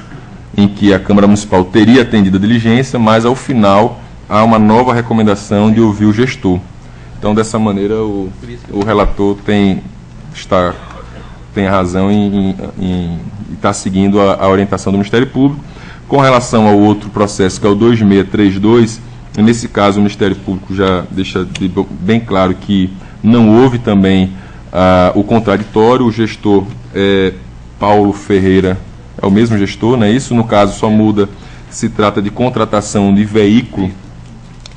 em que a Câmara Municipal teria atendido a diligência, mas, ao final, há uma nova recomendação de ouvir o gestor. Então, dessa maneira, o relator tem razão em estar seguindo a orientação do Ministério Público. Com relação ao outro processo, que é o 2632, nesse caso, o Ministério Público já deixa bem claro que não houve também o contraditório. O gestor Paulo Ferreira é o mesmo gestor, não é isso? No caso, só muda, se trata de contratação de veículo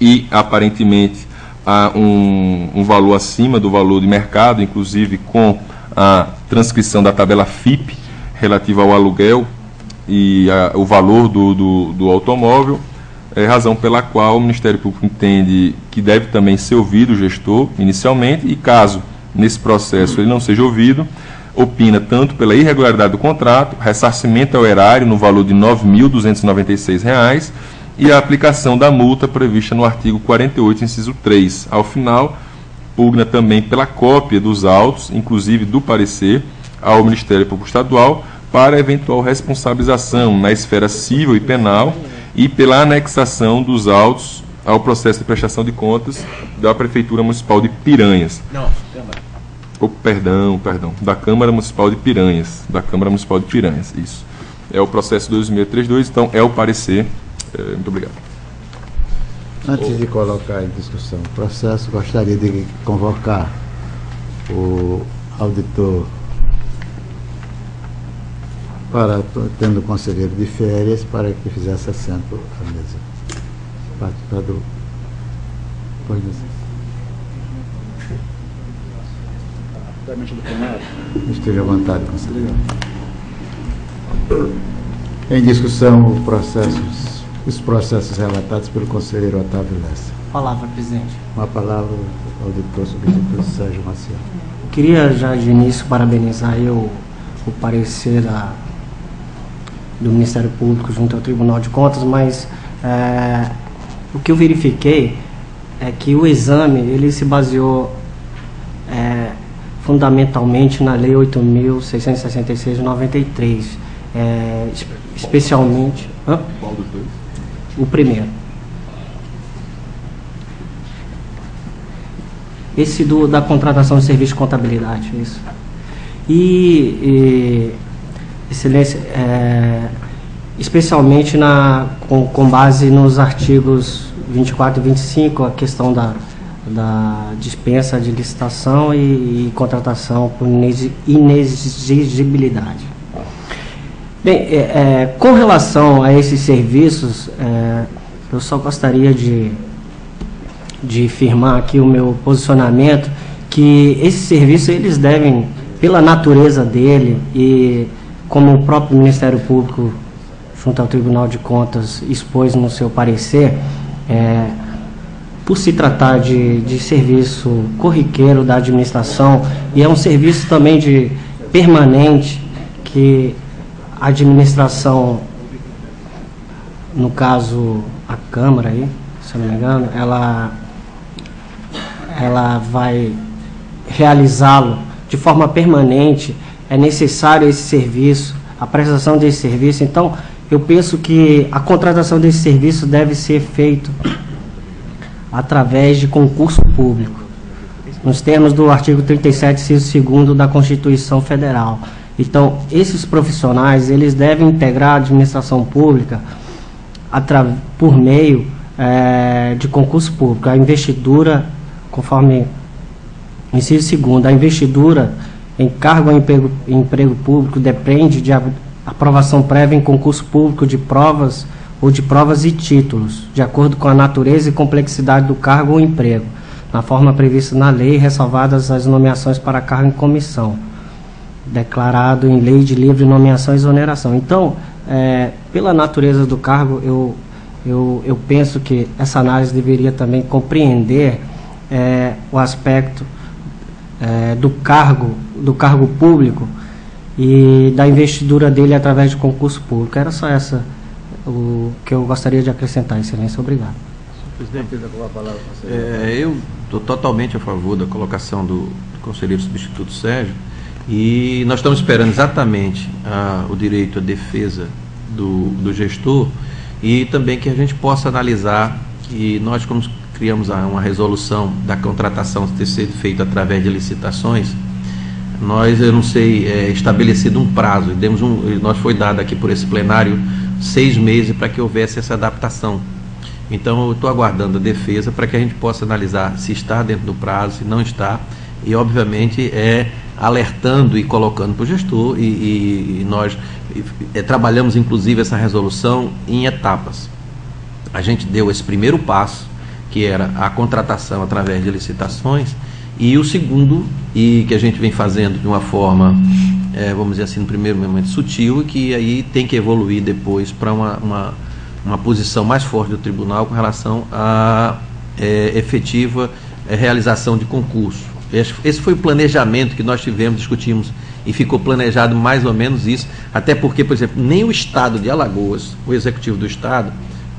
e, aparentemente, há um valor acima do valor de mercado, inclusive com a transcrição da tabela FIP relativa ao aluguel e o valor do automóvel, razão pela qual o Ministério Público entende que deve também ser ouvido o gestor inicialmente e, caso nesse processo ele não seja ouvido, opina tanto pela irregularidade do contrato, ressarcimento ao erário no valor de R$ 9.296 e a aplicação da multa prevista no artigo 48, inciso 3. Ao final, pugna também pela cópia dos autos, inclusive do parecer, ao Ministério Público Estadual, para eventual responsabilização na esfera civil e penal e pela anexação dos autos ao processo de prestação de contas da Prefeitura Municipal de Piranhas. Perdão, da Câmara Municipal de Piranhas. Da Câmara Municipal de Piranhas, isso. É o processo 2632, então é o parecer. Muito obrigado. Antes de colocar em discussão o processo, gostaria de convocar o auditor para, tendo o conselheiro de férias, para que fizesse assento à mesa. Participado. Pois não. Do plenário. Esteja à vontade, conselheiro. Em discussão, os processos relatados pelo conselheiro Otávio Lessa. Palavra, presidente. Uma palavra ao auditor substituto Sérgio Maciel. Queria já de início parabenizar o parecer do Ministério Público junto ao Tribunal de Contas, mas o que eu verifiquei é que o exame ele se baseou fundamentalmente na Lei 8.666 de 93, especialmente... Qual dos dois? O primeiro. Esse da contratação de serviço de contabilidade, isso. E excelência, especialmente com base nos artigos 24 e 25, a questão da dispensa de licitação e contratação por inexigibilidade. Bem, com relação a esses serviços, eu só gostaria de firmar aqui o meu posicionamento, que esses serviços eles devem, pela natureza dele e como o próprio Ministério Público junto ao Tribunal de Contas expôs no seu parecer, por se tratar de serviço corriqueiro da administração, e é um serviço também de permanente que a administração, no caso a Câmara aí, se eu não me engano, ela vai realizá-lo de forma permanente. É necessário esse serviço, a prestação desse serviço. Então, eu penso que a contratação desse serviço deve ser feito através de concurso público, nos termos do artigo 37, inciso 2º da Constituição Federal. Então, esses profissionais, eles devem integrar a administração pública por meio de concurso público. A investidura, conforme o inciso 2º, a investidura em cargo ou emprego público depende de aprovação prévia em concurso público de provas ou de provas e títulos, de acordo com a natureza e complexidade do cargo ou emprego, na forma prevista na lei, ressalvadas as nomeações para cargo em comissão, declarado em lei de livre nomeação e exoneração. Então, pela natureza do cargo, eu penso que essa análise deveria também compreender o aspecto do cargo público e da investidura dele através de concurso público. Era só essa o que eu gostaria de acrescentar, Excelência. Obrigado. Presidente, a palavra, eu estou totalmente a favor da colocação do conselheiro substituto Sérgio, e nós estamos esperando exatamente o direito à defesa do gestor, e também que a gente possa analisar que nós, como criamos uma resolução da contratação ter sido feita através de licitações, eu não sei, estabelecido um prazo, nós foi dado aqui por esse plenário 6 meses para que houvesse essa adaptação. Então eu estou aguardando a defesa para que a gente possa analisar se está dentro do prazo, se não está, e obviamente alertando e colocando para o gestor, e nós trabalhamos inclusive essa resolução em etapas. A gente deu esse primeiro passo, que era a contratação através de licitações, e o segundo, e que a gente vem fazendo de uma forma, vamos dizer assim, no primeiro momento sutil, e que aí tem que evoluir depois para uma posição mais forte do tribunal com relação à efetiva realização de concurso. Esse foi o planejamento que nós discutimos, e ficou planejado mais ou menos isso, até porque, por exemplo, nem o Estado de Alagoas, o Executivo do Estado,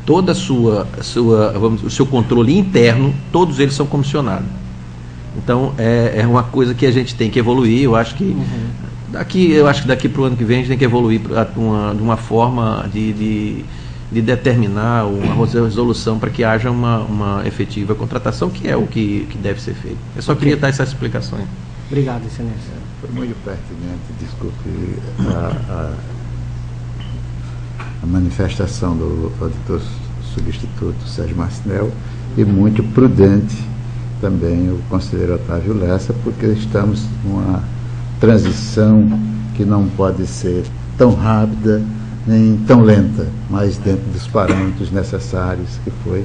toda o seu controle interno, todos eles são comissionados. Então, é uma coisa que a gente tem que evoluir. Eu acho que daqui para o ano que vem a gente tem que evoluir de uma forma de determinar uma resolução para que haja uma efetiva contratação, que é o que deve ser feito. Eu só queria dar essas explicações. Obrigado, Excelência. Foi muito pertinente, desculpe, a manifestação do auditor substituto Sérgio Marcinel, e muito prudente também o conselheiro Otávio Lessa, porque estamos numa transição que não pode ser tão rápida nem tão lenta, mas dentro dos parâmetros necessários que foi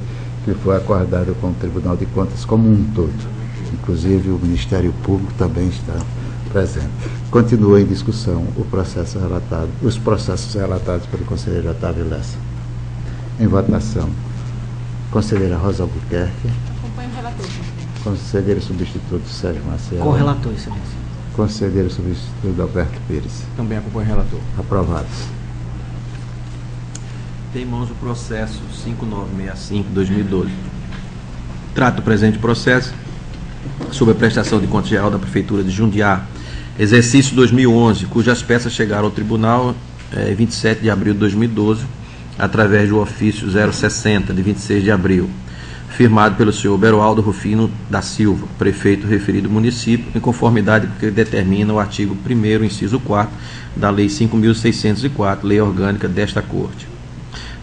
acordado com o Tribunal de Contas como um todo. Inclusive o Ministério Público também está presente. Continua em discussão os processos relatados pelo conselheiro Otávio Lessa. Em votação, conselheira Rosa Albuquerque. Acompanho o relator. Conselheiro substituto Sérgio Marcelo. Com o relator, Excelência. Conselheiro substituto Alberto Pires. Também acompanho o relator. Aprovados. Tem em mãos o processo 5965/2012. Trata o presente processo sobre a prestação de contas geral da Prefeitura de Jundiá, exercício 2011, cujas peças chegaram ao Tribunal em 27 de abril de 2012, através do ofício 060, de 26 de abril, firmado pelo senhor Beroaldo Rufino da Silva, prefeito do referido município, em conformidade com o que determina o artigo 1º, inciso 4, da Lei 5.604, Lei Orgânica desta Corte.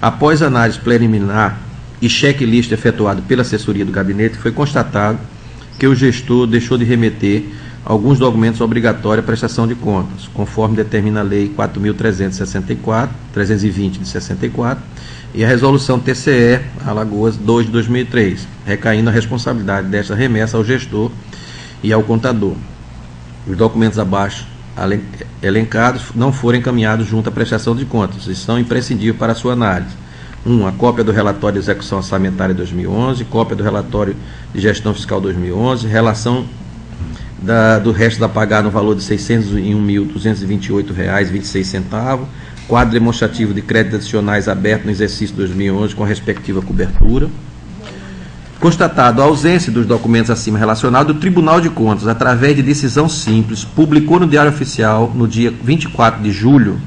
Após análise preliminar e checklist efetuado pela assessoria do gabinete, foi constatado que o gestor deixou de remeter alguns documentos obrigatórios à prestação de contas, conforme determina a Lei 4.320 de 64 e a Resolução TCE Alagoas 2 de 2003, recaindo a responsabilidade desta remessa ao gestor e ao contador. Os documentos abaixo elencados não foram encaminhados junto à prestação de contas e são imprescindíveis para a sua análise. 1. A cópia do relatório de execução orçamentária 2011, cópia do relatório de gestão fiscal 2011, relação do resto a pagar no valor de R$ 601.228,26, quadro demonstrativo de créditos adicionais aberto no exercício 2011 com a respectiva cobertura. Constatado a ausência dos documentos acima relacionados, o Tribunal de Contas, através de decisão simples, publicou no Diário Oficial no dia 24 de julho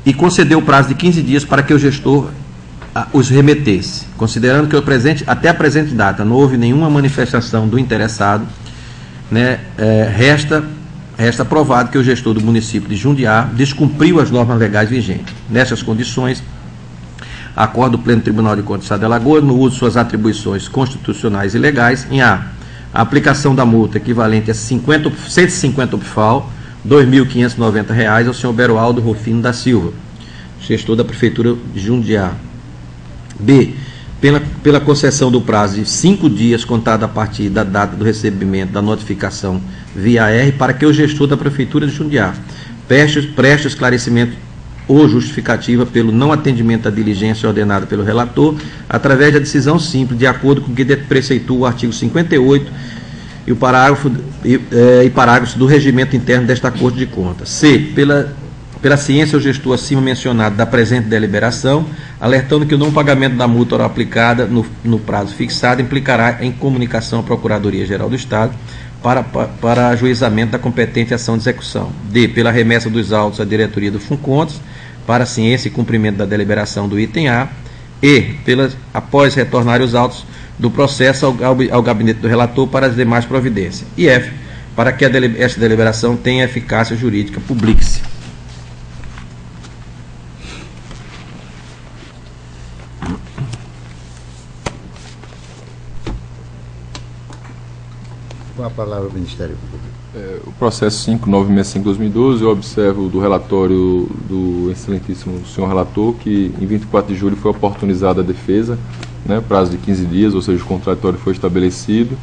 e concedeu o prazo de 15 dias para que o gestor os remetesse. Considerando que até a presente data não houve nenhuma manifestação do interessado, resta provado que o gestor do município de Jundiá descumpriu as normas legais vigentes. Nessas condições, acorda o Pleno Tribunal de Contas do Estado de Alagoas, no uso de suas atribuições constitucionais e legais, em a aplicação da multa equivalente a 150 UPFAL, R$ 2.590 ao senhor Beroaldo Rufino da Silva, gestor da Prefeitura de Jundiá. B. Pela concessão do prazo de 5 dias contado a partir da data do recebimento da notificação via R para que o gestor da Prefeitura de Jundiá preste esclarecimento ou justificativa pelo não atendimento à diligência ordenada pelo relator, através da decisão simples, de acordo com o que preceitua o artigo 58 e parágrafos do regimento interno desta Corte de Contas. C. Pela ciência, o gestor acima mencionado da presente deliberação, alertando que o não pagamento da multa oral aplicada no prazo fixado implicará em comunicação à Procuradoria-Geral do Estado para ajuizamento da competente ação de execução. D. Pela remessa dos autos à diretoria do FUNCONTAS para a ciência e cumprimento da deliberação do item A. E. Após retornar os autos do processo ao gabinete do relator para as demais providências. E F. Para que esta deliberação tenha eficácia jurídica, publique-se. Com a palavra o Ministério Público. O processo 5965/2012, eu observo do relatório do excelentíssimo senhor relator que em 24 de julho foi oportunizada a defesa, né, prazo de 15 dias, ou seja, o contraditório foi estabelecido.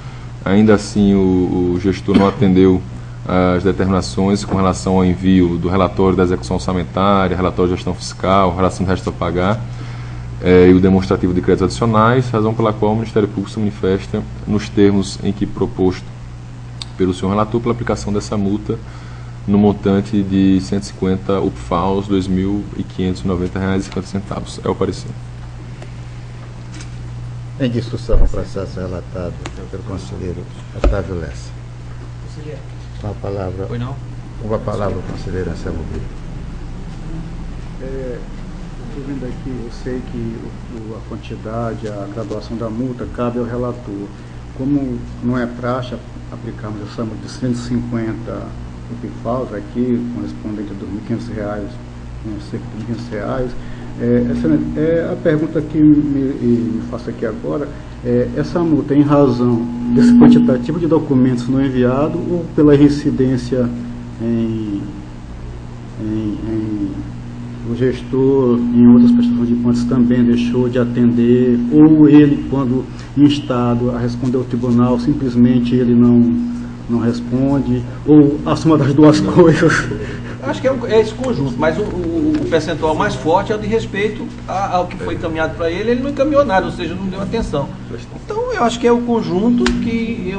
Ainda assim, o gestor não atendeu às determinações com relação ao envio do relatório da execução orçamentária, relatório de gestão fiscal, relação do resto a pagar e o demonstrativo de créditos adicionais, razão pela qual o Ministério Público se manifesta nos termos em que proposto pelo senhor relator pela aplicação dessa multa no montante de 150 UPFAOs, R$ 2.590,50. É o parecer. Em discussão o processo relatado pelo conselheiro Otávio Lessa. Com a palavra, o conselheiro Anselmo Brito. Estou vendo aqui, eu sei que a quantidade, a graduação da multa cabe ao relator. Como não é praxe aplicarmos essa multa de 150 UPFAOs aqui, correspondente a R$ 2.500, cerca de R$ 2.500, a pergunta que me faço aqui agora essa multa é em razão desse quantitativo de documentos não enviado ou pela reincidência o gestor em outras prestações de contas também deixou de atender, ou ele, quando instado a responder ao tribunal, simplesmente ele não responde, ou a soma das duas coisas? Acho que é esse conjunto, mas o percentual mais forte é o de respeito ao que foi encaminhado para ele não encaminhou nada, ou seja, não deu atenção. Então eu acho que é o conjunto que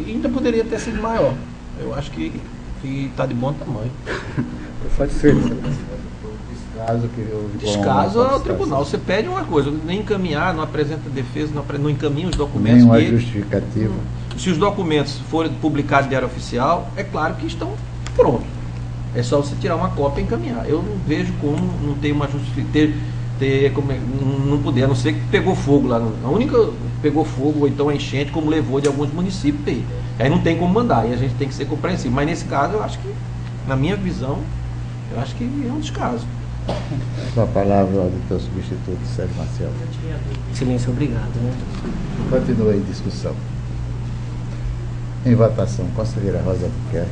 ainda poderia ter sido maior. Eu acho que está de bom tamanho. Pode ser. Descaso ao tribunal. Você pede uma coisa, nem encaminhar, não apresenta defesa, não encaminha os documentos. Nenhuma justificativa. Se os documentos forem publicados em diário oficial, é claro que estão prontos. É só você tirar uma cópia e encaminhar. Eu não vejo como não tem uma justificativa, não poder, a não ser que pegou fogo lá. A única pegou fogo, ou então a enchente, como levou de alguns municípios. Aí não tem como mandar, e a gente tem que ser compreensível. Mas nesse caso, eu acho que, na minha visão, eu acho que é um descaso. Com a palavra o auditor substituto Sérgio Marcelo. Silêncio, obrigado. Continua em discussão. Em votação, conselheira Rosa Albuquerque.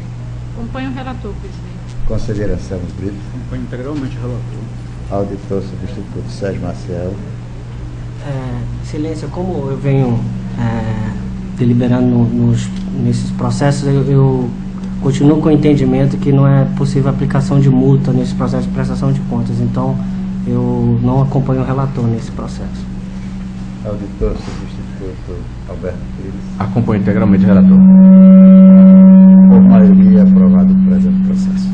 Acompanho o relator, presidente. Conselheira Anselmo Brito. Acompanho integralmente o relator. Auditor substituto Sérgio Marcelo. Excelência, como eu venho deliberando nesses processos, eu continuo com o entendimento que não é possível aplicação de multa nesse processo de prestação de contas. Então, eu não acompanho o relator nesse processo. Auditor substituto Alberto Pires. Acompanho integralmente o relator. Por maioria, aprovado o presente processo.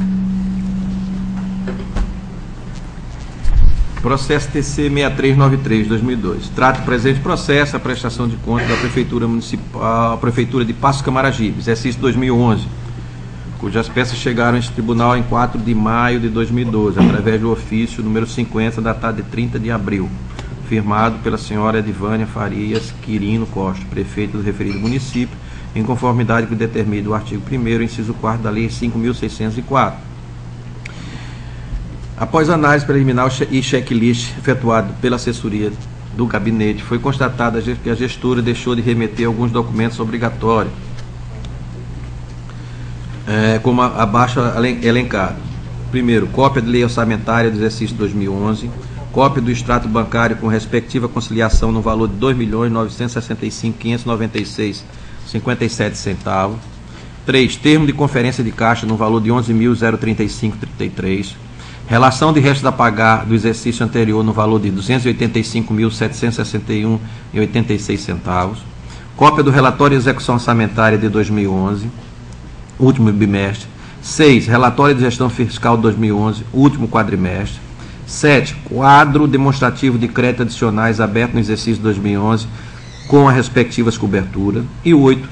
Processo TC 6393/2002. Trata o presente processo a prestação de contas da Prefeitura Municipal, Prefeitura de Paços Camaragibe, exercício 2011, cujas peças chegaram a este tribunal em 4 de maio de 2012, através do ofício número 50, datado de 30 de abril, firmado pela senhora Edivânia Farias Quirino Costa, prefeita do referido município, em conformidade com o determina o artigo 1º, inciso 4º da Lei 5.604. Após análise preliminar e checklist efetuado pela assessoria do gabinete, foi constatada que a gestora deixou de remeter alguns documentos obrigatórios, como abaixo elencado. Primeiro, cópia de lei orçamentária do exercício 2011, cópia do extrato bancário com respectiva conciliação no valor de R$ 2.965.596,57. 3. Termo de conferência de caixa no valor de R$ 11.035,33. Relação de restos a pagar do exercício anterior no valor de R$ 285.761,86. Cópia do relatório de execução orçamentária de 2011, último bimestre. 6. Relatório de gestão fiscal de 2011, último quadrimestre. 7. Quadro demonstrativo de crédito adicionais aberto no exercício de 2011, com as respectivas coberturas. E 8.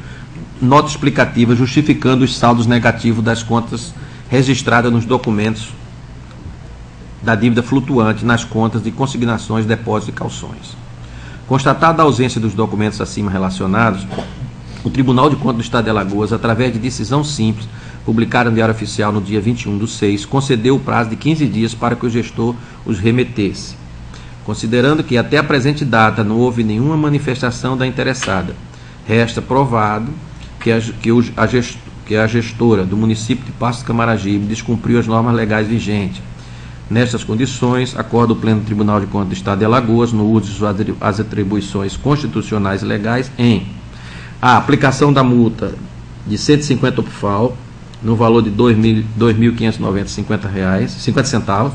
Nota explicativa justificando os saldos negativos das contas registradas nos documentos da dívida flutuante nas contas de consignações, depósitos e calções. Constatada a ausência dos documentos acima relacionados, o Tribunal de Contas do Estado de Alagoas, através de decisão simples, publicada no Diário Oficial no dia 21/6, concedeu o prazo de 15 dias para que o gestor os remetesse. Considerando que até a presente data não houve nenhuma manifestação da interessada, resta provado que a gestora do município de Passo de Camaragibe descumpriu as normas legais vigentes. Nestas condições, acorda o Pleno Tribunal de Contas do Estado de Alagoas, no uso das atribuições constitucionais e legais, em a aplicação da multa de 150 UPFAL, no valor de R$ 2.590,50.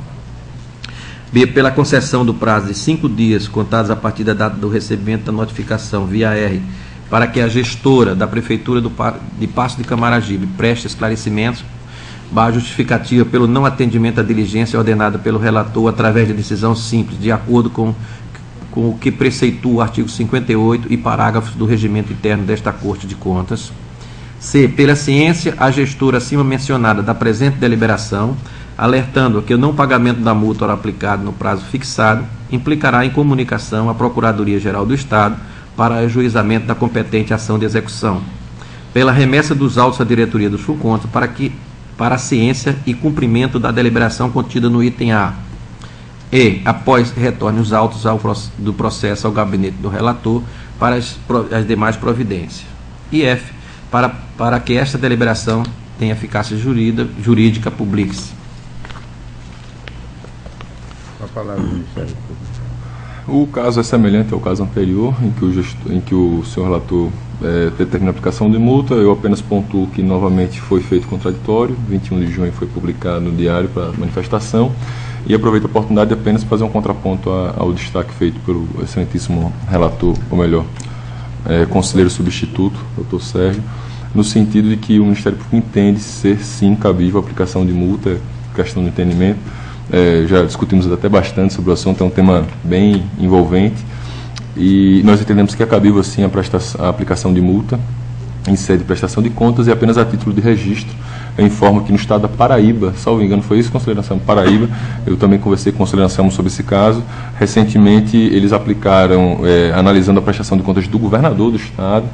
B, pela concessão do prazo de 5 dias, contados a partir da data do recebimento da notificação via R, para que a gestora da Prefeitura de Passo de Camaragibe preste esclarecimentos, justificativa pelo não atendimento à diligência ordenada pelo relator através de decisão simples, de acordo com o que preceitua o artigo 58 e parágrafos do regimento interno desta Corte de Contas. C, pela ciência, a gestora acima mencionada da presente deliberação, alertando que o não pagamento da multa ora aplicado no prazo fixado implicará em comunicação à Procuradoria-Geral do Estado para ajuizamento da competente ação de execução. Pela remessa dos autos à diretoria do Fulconto para a ciência e cumprimento da deliberação contida no item A. E, após retorne os autos do processo ao gabinete do relator para as demais providências. E F, para que esta deliberação tenha eficácia jurídica, publique-se. A palavra do Ministério Público. O caso é semelhante ao caso anterior, em que o senhor relator determina a aplicação de multa. Eu apenas pontuo que novamente foi feito contraditório, 21 de junho foi publicado no diário para manifestação, e aproveito a oportunidade de apenas fazer um contraponto ao destaque feito pelo excelentíssimo relator, ou melhor, conselheiro substituto, doutor Sérgio, no sentido de que o Ministério Público entende ser sim cabível a aplicação de multa, questão do entendimento. Já discutimos até bastante sobre o assunto, é um tema bem envolvente, e nós entendemos que é cabível sim a aplicação de multa em sede de prestação de contas, e apenas a título de registro eu informo que no estado da Paraíba, salvo engano foi isso, conselheiro Anselmo, Paraíba, eu também conversei com o conselheiro Anselmo sobre esse caso. Recentemente eles aplicaram, analisando a prestação de contas do governador do estado,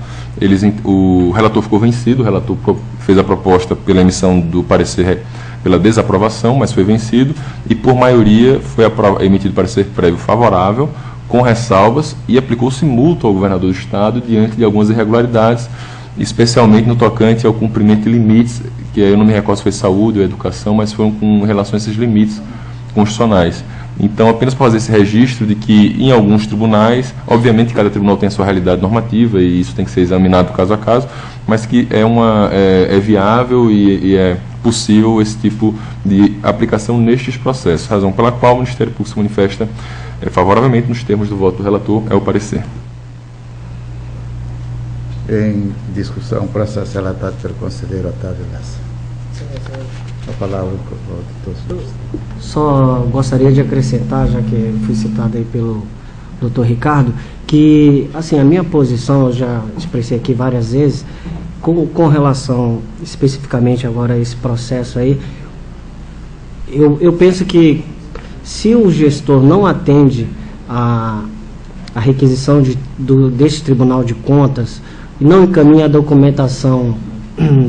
o relator ficou vencido, o relator fez a proposta pela emissão do parecer pela desaprovação, mas foi vencido, e por maioria foi emitido parecer prévio favorável, com ressalvas, e aplicou-se multa ao governador do estado diante de algumas irregularidades, especialmente no tocante ao cumprimento de limites, que eu não me recordo se foi saúde ou educação, mas foram com relação a esses limites constitucionais. Então, apenas para fazer esse registro de que em alguns tribunais, obviamente cada tribunal tem a sua realidade normativa e isso tem que ser examinado caso a caso, mas que é viável e é possível esse tipo de aplicação nestes processos, razão pela qual o Ministério Público se manifesta favoravelmente nos termos do voto do relator, é o parecer. Em discussão, processo relatado pelo conselheiro Otávio Lessa. A palavra ao doutor. Só gostaria de acrescentar, já que fui citado aí pelo doutor Ricardo, que assim, a minha posição, eu já expressei aqui várias vezes, com relação especificamente agora a esse processo aí, eu penso que se o gestor não atende a requisição desse Tribunal de Contas e não encaminha a documentação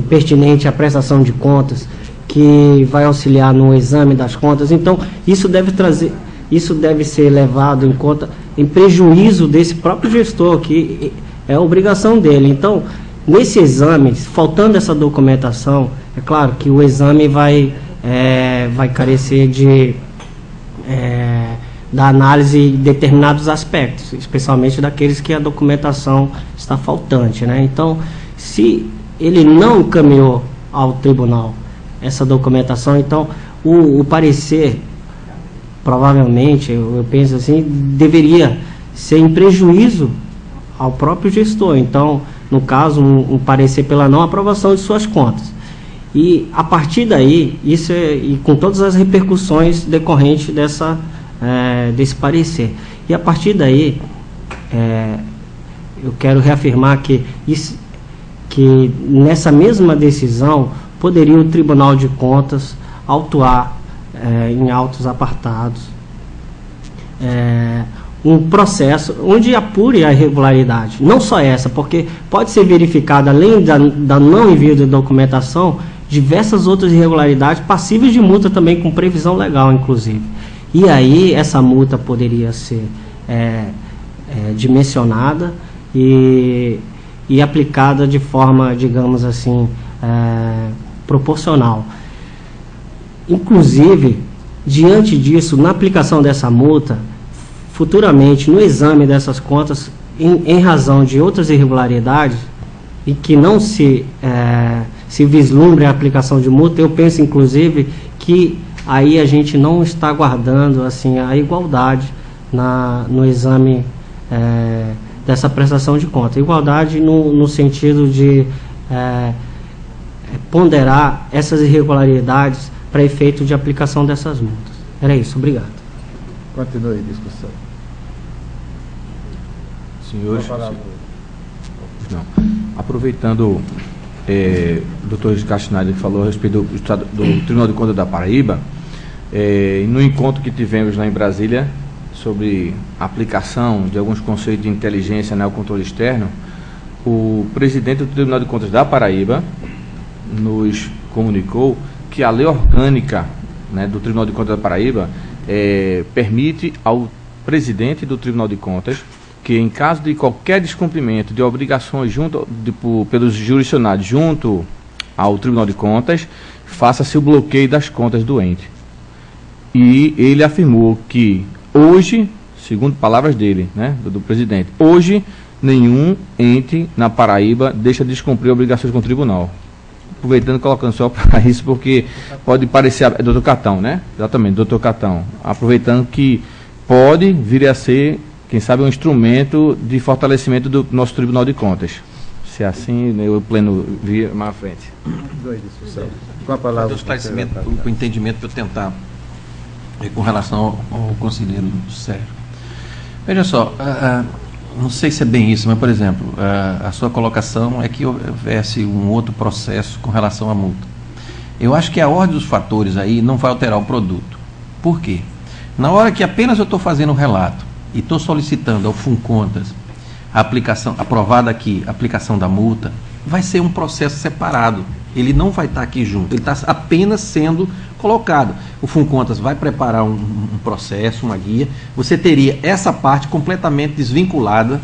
pertinente à prestação de contas, que vai auxiliar no exame das contas, então isso deve ser levado em conta em prejuízo desse próprio gestor, que é a obrigação dele. Então, nesse exame, faltando essa documentação, é claro que o exame vai carecer da análise de determinados aspectos, especialmente daqueles que a documentação está faltante, né? Então, se ele não encaminhou ao tribunal essa documentação, então o parecer, provavelmente, eu penso assim, deveria ser em prejuízo ao próprio gestor. Então, no caso, um parecer pela não aprovação de suas contas. E a partir daí, e com todas as repercussões decorrentes desse parecer. E a partir daí, eu quero reafirmar que nessa mesma decisão poderia o Tribunal de Contas autuar em autos apartados um processo onde apure a irregularidade. Não só essa, porque pode ser verificada, além da não envio de documentação, diversas outras irregularidades passíveis de multa também, com previsão legal, inclusive. E aí essa multa poderia ser dimensionada e aplicada de forma, digamos assim, proporcional. Inclusive, diante disso, na aplicação dessa multa, futuramente, no exame dessas contas, em razão de outras irregularidades, e que não se vislumbre a aplicação de multa, eu penso, inclusive, que aí a gente não está guardando assim, a igualdade no exame dessa prestação de conta. Igualdade no sentido de ponderar essas irregularidades para efeito de aplicação dessas multas. Era isso, obrigado. Continue a discussão. Senhores, aproveitando o doutor Ricardo Schneider falou a respeito do Tribunal de Contas da Paraíba, no encontro que tivemos lá em Brasília sobre a aplicação de alguns conceitos de inteligência no controle externo, o presidente do Tribunal de Contas da Paraíba nos comunicou que a lei orgânica, né, do Tribunal de Contas da Paraíba permite ao presidente do Tribunal de Contas que, em caso de qualquer descumprimento de obrigações pelos jurisdicionados junto ao Tribunal de Contas, faça-se o bloqueio das contas do ente. E ele afirmou que hoje, segundo palavras dele, né, do presidente, hoje nenhum ente na Paraíba deixa de descumprir obrigações com o tribunal. Aproveitando, colocando só para isso, porque pode parecer... doutor Catão, né? Exatamente, doutor Catão. Aproveitando que pode vir a ser, quem sabe, um instrumento de fortalecimento do nosso Tribunal de Contas. Se assim, eu pleno vir mais à frente. Com a palavra... O esclarecimento, o entendimento para eu tentar, com relação ao conselheiro Sérgio. Veja só, não sei se é bem isso, mas, por exemplo, a sua colocação é que houvesse um outro processo com relação à multa. Eu acho que a ordem dos fatores aí não vai alterar o produto. Por quê? Na hora que apenas eu estou fazendo um relato e estou solicitando ao FUNCONTAS a aplicação, aprovada aqui, a aplicação da multa, vai ser um processo separado. Ele não vai estar aqui junto, ele está apenas sendo colocado. O FUNCONTAS vai preparar um processo, uma guia, você teria essa parte completamente desvinculada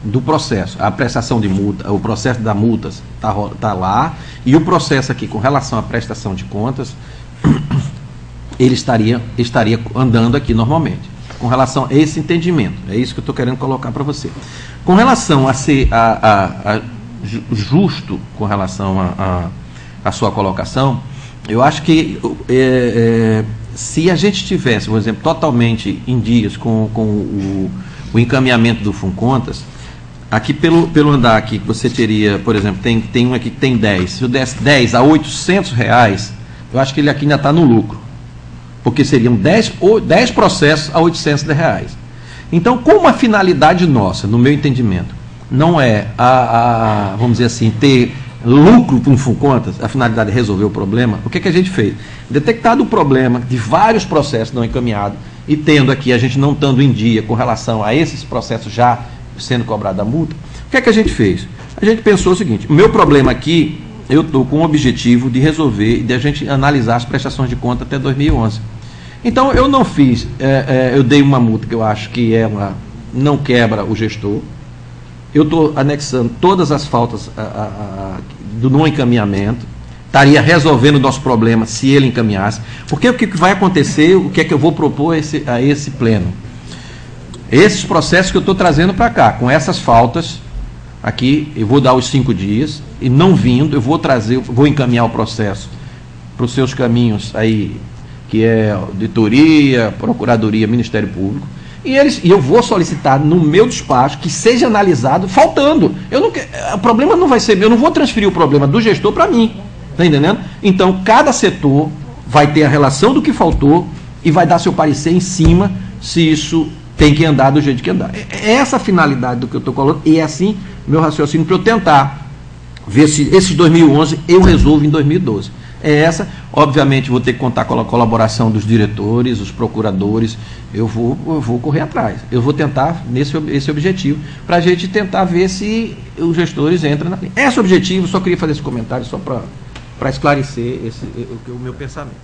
do processo. A prestação de multa, o processo da multas está lá, e o processo aqui com relação à prestação de contas, ele estaria andando aqui normalmente, com relação a esse entendimento. É isso que eu estou querendo colocar para você. Com relação a ser justo com relação a sua colocação, eu acho que se a gente tivesse, por exemplo, totalmente em dias com o encaminhamento do FUNCONTAS, aqui pelo andar aqui, você teria, por exemplo, tem um aqui que tem 10, se eu desse 10 a R$800, eu acho que ele aqui ainda está no lucro, porque seriam 10 processos a R$800. Então, como a finalidade nossa, no meu entendimento, não é, vamos dizer assim, ter lucro para um FUNCONTAS, a finalidade é resolver o problema, o que a gente fez? Detectado o problema de vários processos não encaminhados e tendo aqui, a gente não estando em dia com relação a esses processos já sendo cobrada a multa, o que a gente fez? A gente pensou o seguinte: o meu problema aqui, eu estou com o objetivo de resolver e de a gente analisar as prestações de conta até 2011. Então, eu não fiz, eu dei uma multa que eu acho que ela não quebra o gestor. Eu estou anexando todas as faltas do não encaminhamento, estaria resolvendo o nosso problema se ele encaminhasse. Porque o que vai acontecer, o que é que eu vou propor a esse pleno? Esses processos que eu estou trazendo para cá, com essas faltas, aqui eu vou dar os 5 dias, e não vindo, eu vou encaminhar o processo para os seus caminhos aí, que é auditoria, procuradoria, Ministério Público. E eu vou solicitar no meu despacho que seja analisado faltando. O problema não vai ser meu, eu não vou transferir o problema do gestor para mim. Está entendendo? Então, cada setor vai ter a relação do que faltou e vai dar seu parecer em cima se isso tem que andar do jeito que andar. É essa a finalidade do que eu estou colocando, e é assim meu raciocínio para eu tentar ver se esses 2011 eu resolvo em 2012. É essa, obviamente vou ter que contar com a colaboração dos diretores, os procuradores, eu vou correr atrás. Eu vou tentar esse objetivo, para a gente tentar ver se os gestores entram na frente. Esse objetivo, só queria fazer esse comentário só para esclarecer o meu pensamento.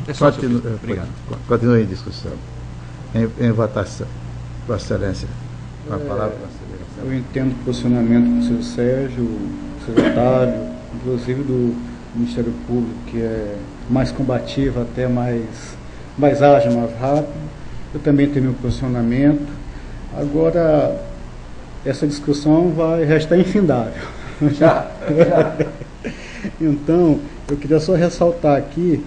É só obrigado. Continue em discussão. Em votação. Vossa Excelência, com a palavra. Eu entendo o posicionamento do senhor Sérgio, do senhor Otávio, inclusive do Ministério Público, que é mais combativo, até mais ágil, mais rápido. Eu também tenho meu posicionamento. Agora, essa discussão vai restar infindável. Já. Então, eu queria só ressaltar aqui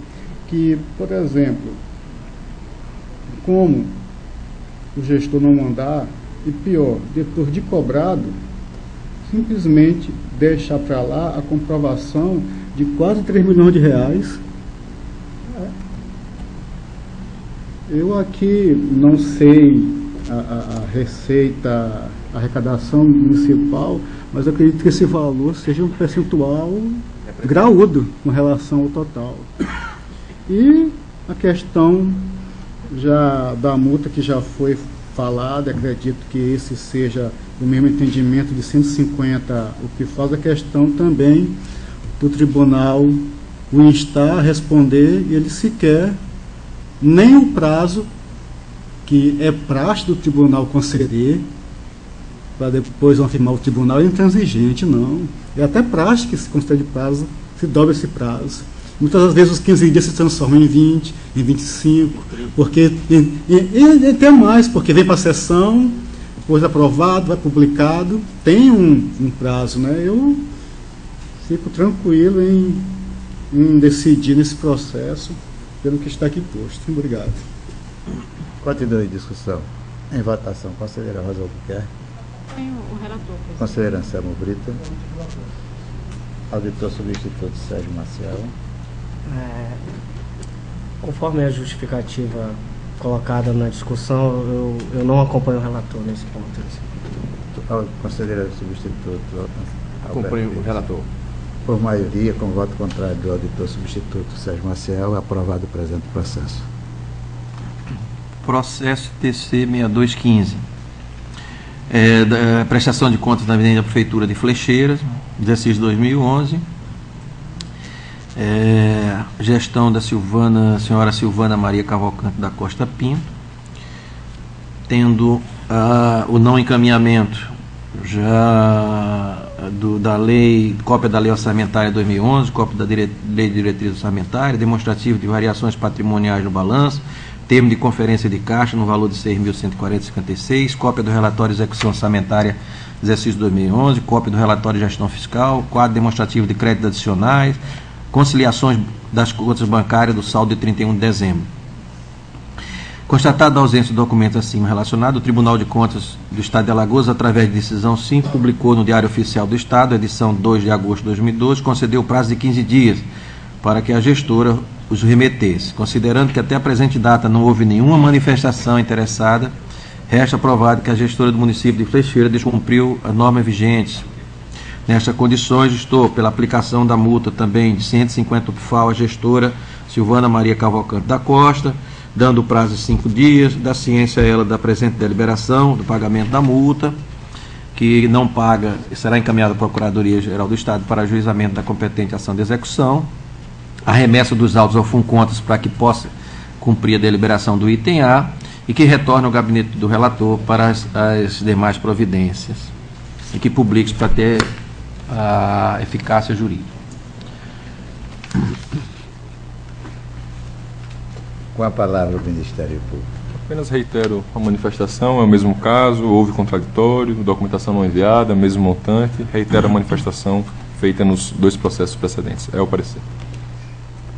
que, por exemplo, como o gestor não mandar, e pior, depois de cobrado, simplesmente deixar para lá a comprovação de quase 3 milhões de reais. Eu aqui não sei a receita, a arrecadação municipal, mas eu acredito que esse valor seja um percentual graúdo com relação ao total. E a questão já da multa que já foi falada, acredito que esse seja o mesmo entendimento de 150, o que faz a questão também do tribunal o instar a responder, e ele sequer nem o prazo que é praxe do tribunal conceder, para depois afirmar o tribunal é intransigente, não. É até praxe que se concede prazo, se dobra esse prazo. Muitas das vezes os 15 dias se transformam em 20, em 25, porque, e até mais, porque vem para a sessão, depois é aprovado, vai publicado, tem um prazo, né? Eu fico tranquilo em decidir nesse processo, pelo que está aqui posto. Obrigado. Continue em discussão. Em votação, conselheira Rosa Albuquerque. O relator. Conselheira Anselmo Brito. Auditor substituto Sérgio Maciel. Conforme a justificativa colocada na discussão, eu não acompanho o relator nesse ponto. Conselheira substituto Acompanho o relator. Por maioria, com voto contrário do auditor substituto Sérgio Maciel, aprovado o presente processo. Processo TC 6215. Prestação de contas da Avenida Prefeitura de Flecheiras, exercício 2011. Gestão da senhora Silvana Maria Cavalcante da Costa Pinto, tendo o não encaminhamento já da lei, cópia da lei orçamentária 2011, cópia da lei de diretriz orçamentária, demonstrativo de variações patrimoniais no balanço, termo de conferência de caixa no valor de 6.140,56, cópia do relatório de execução orçamentária exercício 2011, cópia do relatório de gestão fiscal, quadro demonstrativo de créditos adicionais, conciliações das contas bancárias do saldo de 31 de dezembro. Constatada a ausência do documento acima relacionado, o Tribunal de Contas do Estado de Alagoas, através de decisão 5, publicou no Diário Oficial do Estado, edição 2 de agosto de 2012, concedeu o prazo de 15 dias para que a gestora os remetesse. Considerando que até a presente data não houve nenhuma manifestação interessada, resta provado que a gestora do município de Flecheiras descumpriu as normas vigentes. Nestas condições, estou pela aplicação da multa também de 150 PFAL à gestora Silvana Maria Cavalcante da Costa, dando o prazo de 5 dias, da ciência a ela da presente deliberação, do pagamento da multa, que não paga, será encaminhada à Procuradoria-Geral do Estado para ajuizamento da competente ação de execução, a remessa dos autos ao Funcontas para que possa cumprir a deliberação do item A e que retorne ao gabinete do relator para as demais providências e que publique para ter a eficácia jurídica. Com a palavra o Ministério Público. Apenas reitero a manifestação, é o mesmo caso, houve contraditório, documentação não enviada, mesmo montante, reitero a manifestação feita nos 2 processos precedentes. É o parecer.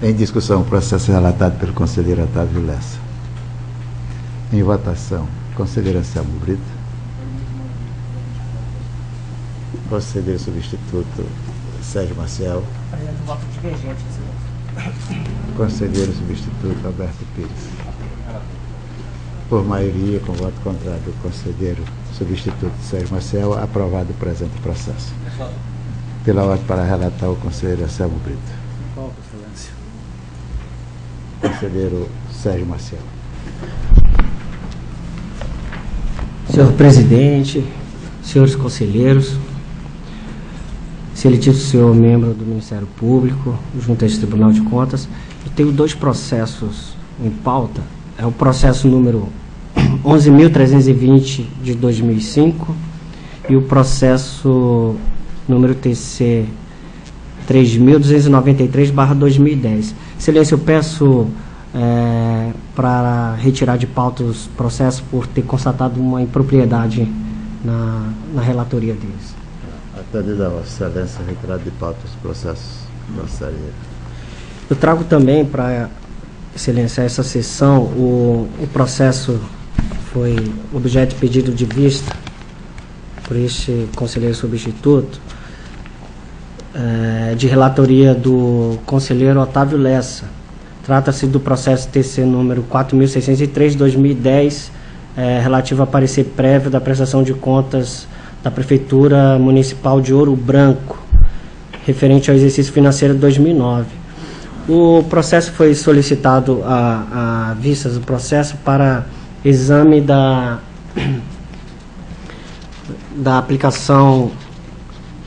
Em discussão, o processo relatado pelo conselheiro Otávio Lessa. Em votação, conselheiro Anselmo Brito. Conselheiro substituto Sérgio Maciel. Voto divergente, Conselheiro substituto Alberto Pires. Por maioria, com voto contrário do conselheiro substituto Sérgio Maciel, aprovado o presente processo. Pela ordem para relatar o conselheiro Anselmo Brito. Qual, Excelência? Conselheiro Sérgio Maciel. Senhor presidente, senhores conselheiros, excelentíssimo senhor membro do Ministério Público, junto a esse Tribunal de Contas, eu tenho 2 processos em pauta. É o processo número 11.320 de 2005 e o processo número TC 3.293/2010. Excelência, eu peço para retirar de pauta os processos por ter constatado uma impropriedade na relatoria deles. Atendida a Vossa Excelência, retirado de pauta os processos. Gostaria. Eu trago também para Excelência essa sessão o processo foi objeto de pedido de vista por este conselheiro substituto de relatoria do conselheiro Otávio Lessa. Trata-se do processo TC número 4.603 de 2010, relativo a parecer prévio da prestação de contas da Prefeitura Municipal de Ouro Branco, referente ao exercício financeiro de 2009. O processo foi solicitado a vistas do processo para exame da aplicação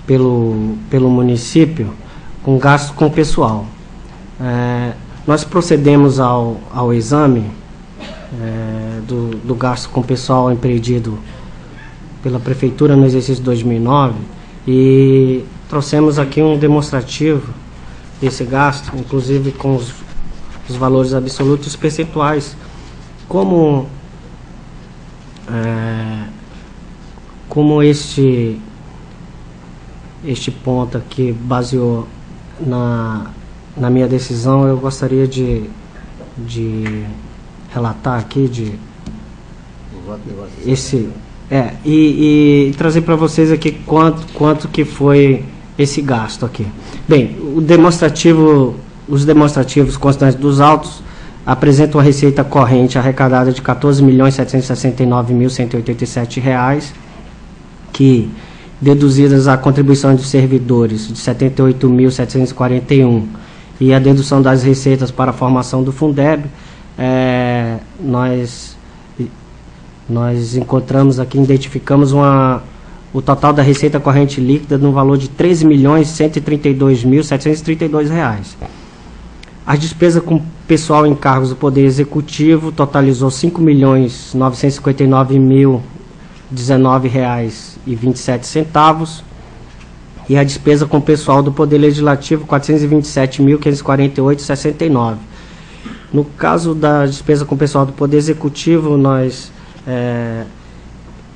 pelo município com gasto com pessoal. Nós procedemos ao exame do gasto com pessoal empreendido pela Prefeitura no exercício de 2009 e trouxemos aqui um demonstrativo desse gasto, inclusive com os valores absolutos percentuais, como este ponto aqui baseou na minha decisão. Eu gostaria de relatar aqui e trazer para vocês aqui quanto que foi esse gasto aqui. Bem, os demonstrativos constantes dos autos apresentam a receita corrente arrecadada de R$ 14.769.187, que, deduzidas a contribuição dos servidores de R$ 78.741 e a dedução das receitas para a formação do Fundeb, nós encontramos aqui, identificamos o total da receita corrente líquida no valor de R$ 13.132.732. As despesas com pessoal em cargos do Poder Executivo totalizou R$ 5.959.019,27 e a despesa com pessoal do Poder Legislativo R$ 427.548,69. No caso da despesa com pessoal do Poder Executivo, nós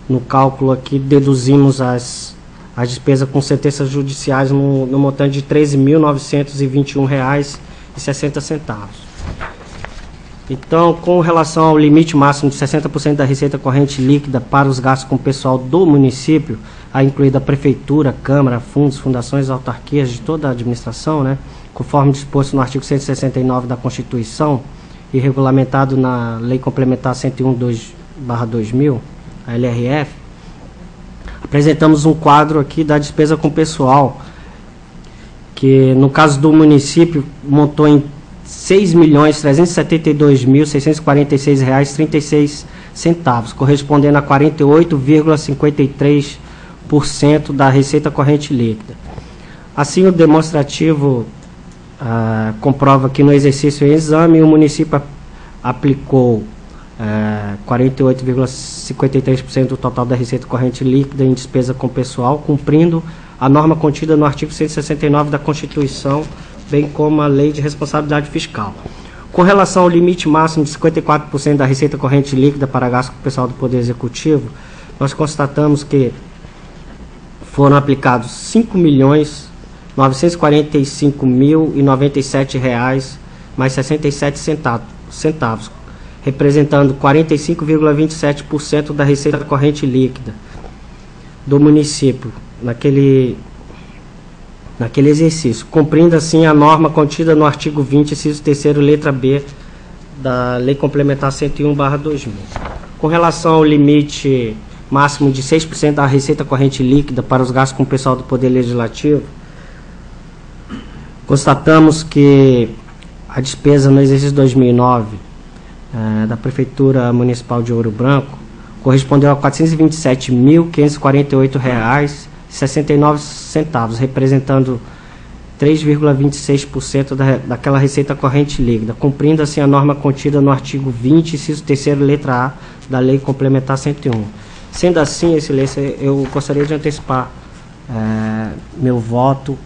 no cálculo aqui deduzimos as despesas com sentenças judiciais no montante de R$ 13.921,60. Então, com relação ao limite máximo de 60% da receita corrente líquida para os gastos com o pessoal do município, a incluída a Prefeitura, Câmara, fundos, fundações, autarquias de toda a administração, né, conforme disposto no artigo 169 da Constituição e regulamentado na Lei Complementar 101/2000, a LRF, apresentamos um quadro aqui da despesa com pessoal, que no caso do município montou em R$ 6.372.646,36, correspondendo a 48,53% da receita corrente líquida. Assim, o demonstrativo comprova que no exercício em exame o município aplicou 48,53% do total da receita corrente líquida em despesa com pessoal, cumprindo a norma contida no artigo 169 da Constituição, bem como a Lei de Responsabilidade Fiscal. Com relação ao limite máximo de 54% da receita corrente líquida para gasto com o pessoal do Poder Executivo, nós constatamos que foram aplicados R$ 5.945.097,67, representando 45,27% da receita corrente líquida do município naquele exercício, cumprindo assim a norma contida no artigo 20, inciso 3º, letra B, da Lei Complementar 101/2000. Com relação ao limite máximo de 6% da receita corrente líquida para os gastos com o pessoal do Poder Legislativo, constatamos que a despesa no exercício 2009 da Prefeitura Municipal de Ouro Branco correspondeu a R$ 427.548,69, representando 3,26% daquela receita corrente líquida, cumprindo assim a norma contida no artigo 20, inciso 3º, letra A, da Lei Complementar 101. Sendo assim, Excelência, eu gostaria de antecipar meu voto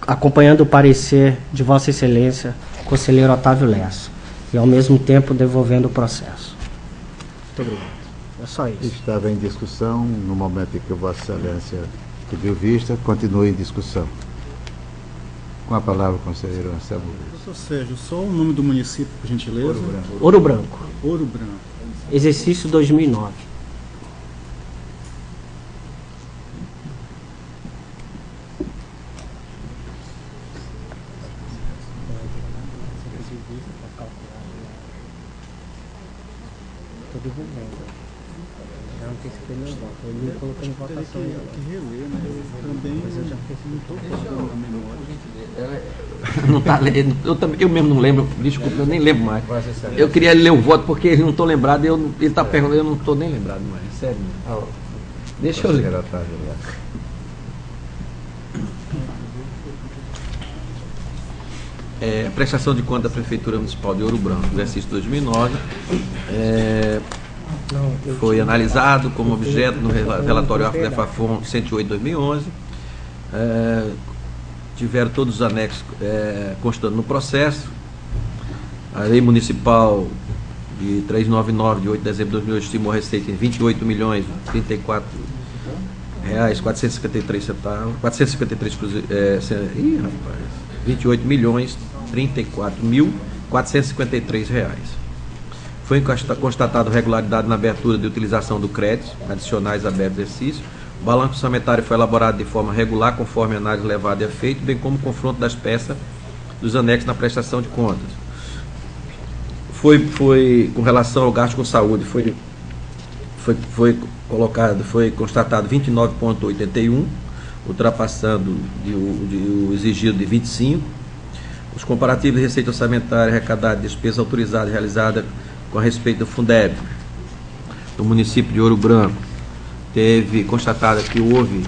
acompanhando o parecer de Vossa Excelência, conselheiro Otávio Lessa, e ao mesmo tempo devolvendo o processo. Muito obrigado. É só isso. Estava em discussão, no momento em que Vossa Excelência pediu vista, continue em discussão. Com a palavra o conselheiro Anselmo. Doutor Sérgio, só o nome do município, por gentileza. Ouro Branco. Ouro Branco. Exercício 2009. Estou devolvendo. Já antecipei meu voto. Eu não coloquei em votação. Que reler, né? Eu também, mas eu já fiz muito na memória. Não tá lendo, eu mesmo não lembro, desculpa, eu nem lembro mais. Eu queria ler o voto porque ele não estou lembrado, ele está perguntando, eu não estou nem lembrado mais, sério. Deixa eu ler. Prestação de conta da Prefeitura Municipal de Ouro Branco, exercício 2009, foi analisado como objeto no relatório AFA-FON 108/2011, tiveram todos os anexos constando no processo. A Lei Municipal de 399, de 8 de dezembro de 2008, estimou a receita em R$ 28.034.453 R$28.034.453. Foi constatado regularidade na abertura de utilização do crédito, adicionais abertos exercício. O balanço orçamentário foi elaborado de forma regular, conforme a análise levada e efeito, bem como o confronto das peças dos anexos na prestação de contas. Foi com relação ao gasto com saúde, foi constatado 29,81, ultrapassando o exigido de 25. Os comparativos de receita orçamentária arrecadada e despesa autorizada e realizada com a respeito do Fundeb do município de Ouro Branco, teve constatado que houve,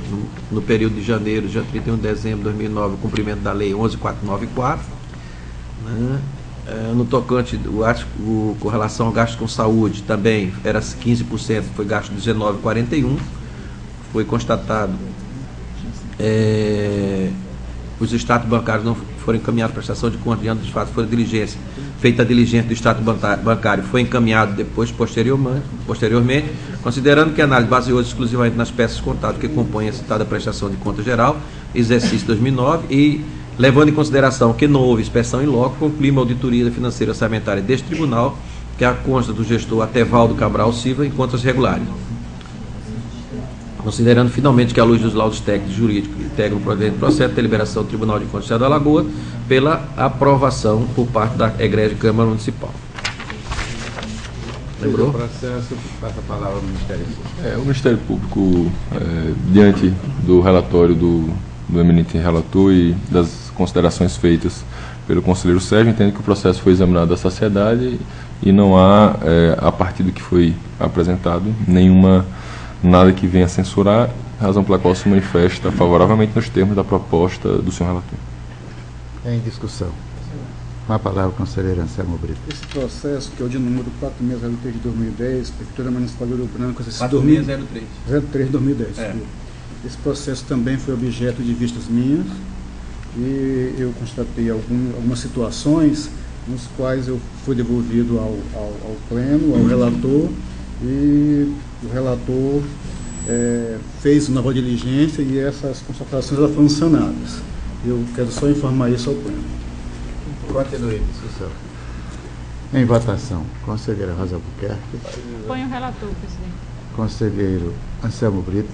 no período de janeiro, dia 31 de dezembro de 2009, o cumprimento da Lei 11.494, né? No tocante, com relação ao gasto com saúde, também era 15%, foi gasto 19,41%, foi constatado os extratos bancários não foram encaminhados para a prestação de contas diante dos fatos, feita a diligência do extrato bancário, foi encaminhado depois, posteriormente, considerando que a análise baseou-se exclusivamente nas peças contábeis que compõem a citada prestação de conta geral, exercício 2009, e levando em consideração que não houve inspeção em loco, concluímos a auditoria financeira orçamentária deste tribunal, que a consta do gestor Atevaldo Cabral Silva em contas regulares. Considerando finalmente que, à luz dos laudos técnicos e jurídicos que integram o processo de deliberação do Tribunal de Contas do Estado da Alagoas, pela aprovação por parte da egrégia Câmara Municipal. Lembrou? O processo, passa a palavra ao Ministério Público. O Ministério Público, diante do relatório do eminente relator e das considerações feitas pelo conselheiro Sérgio, entende que o processo foi examinado à saciedade e não há, a partir do que foi apresentado, nada que venha a censurar, razão pela qual se manifesta favoravelmente nos termos da proposta do senhor relator. Em discussão. Com a palavra o conselheiro Anselmo Brito. Esse processo, que é o de número 4603 de 2010, Prefeitura Municipal de Ouro Branco, 4603. 03 de 2010. Esse processo também foi objeto de vistas minhas e eu constatei algumas situações nos quais eu fui devolvido ao pleno, ao relator, e o relator fez uma nova diligência e essas constatações já foram sanadas. Eu quero só informar isso ao pleno. Continue a discussão. Em votação, conselheira Rosa Albuquerque. Põe o relator, presidente. Conselheiro Anselmo Brito.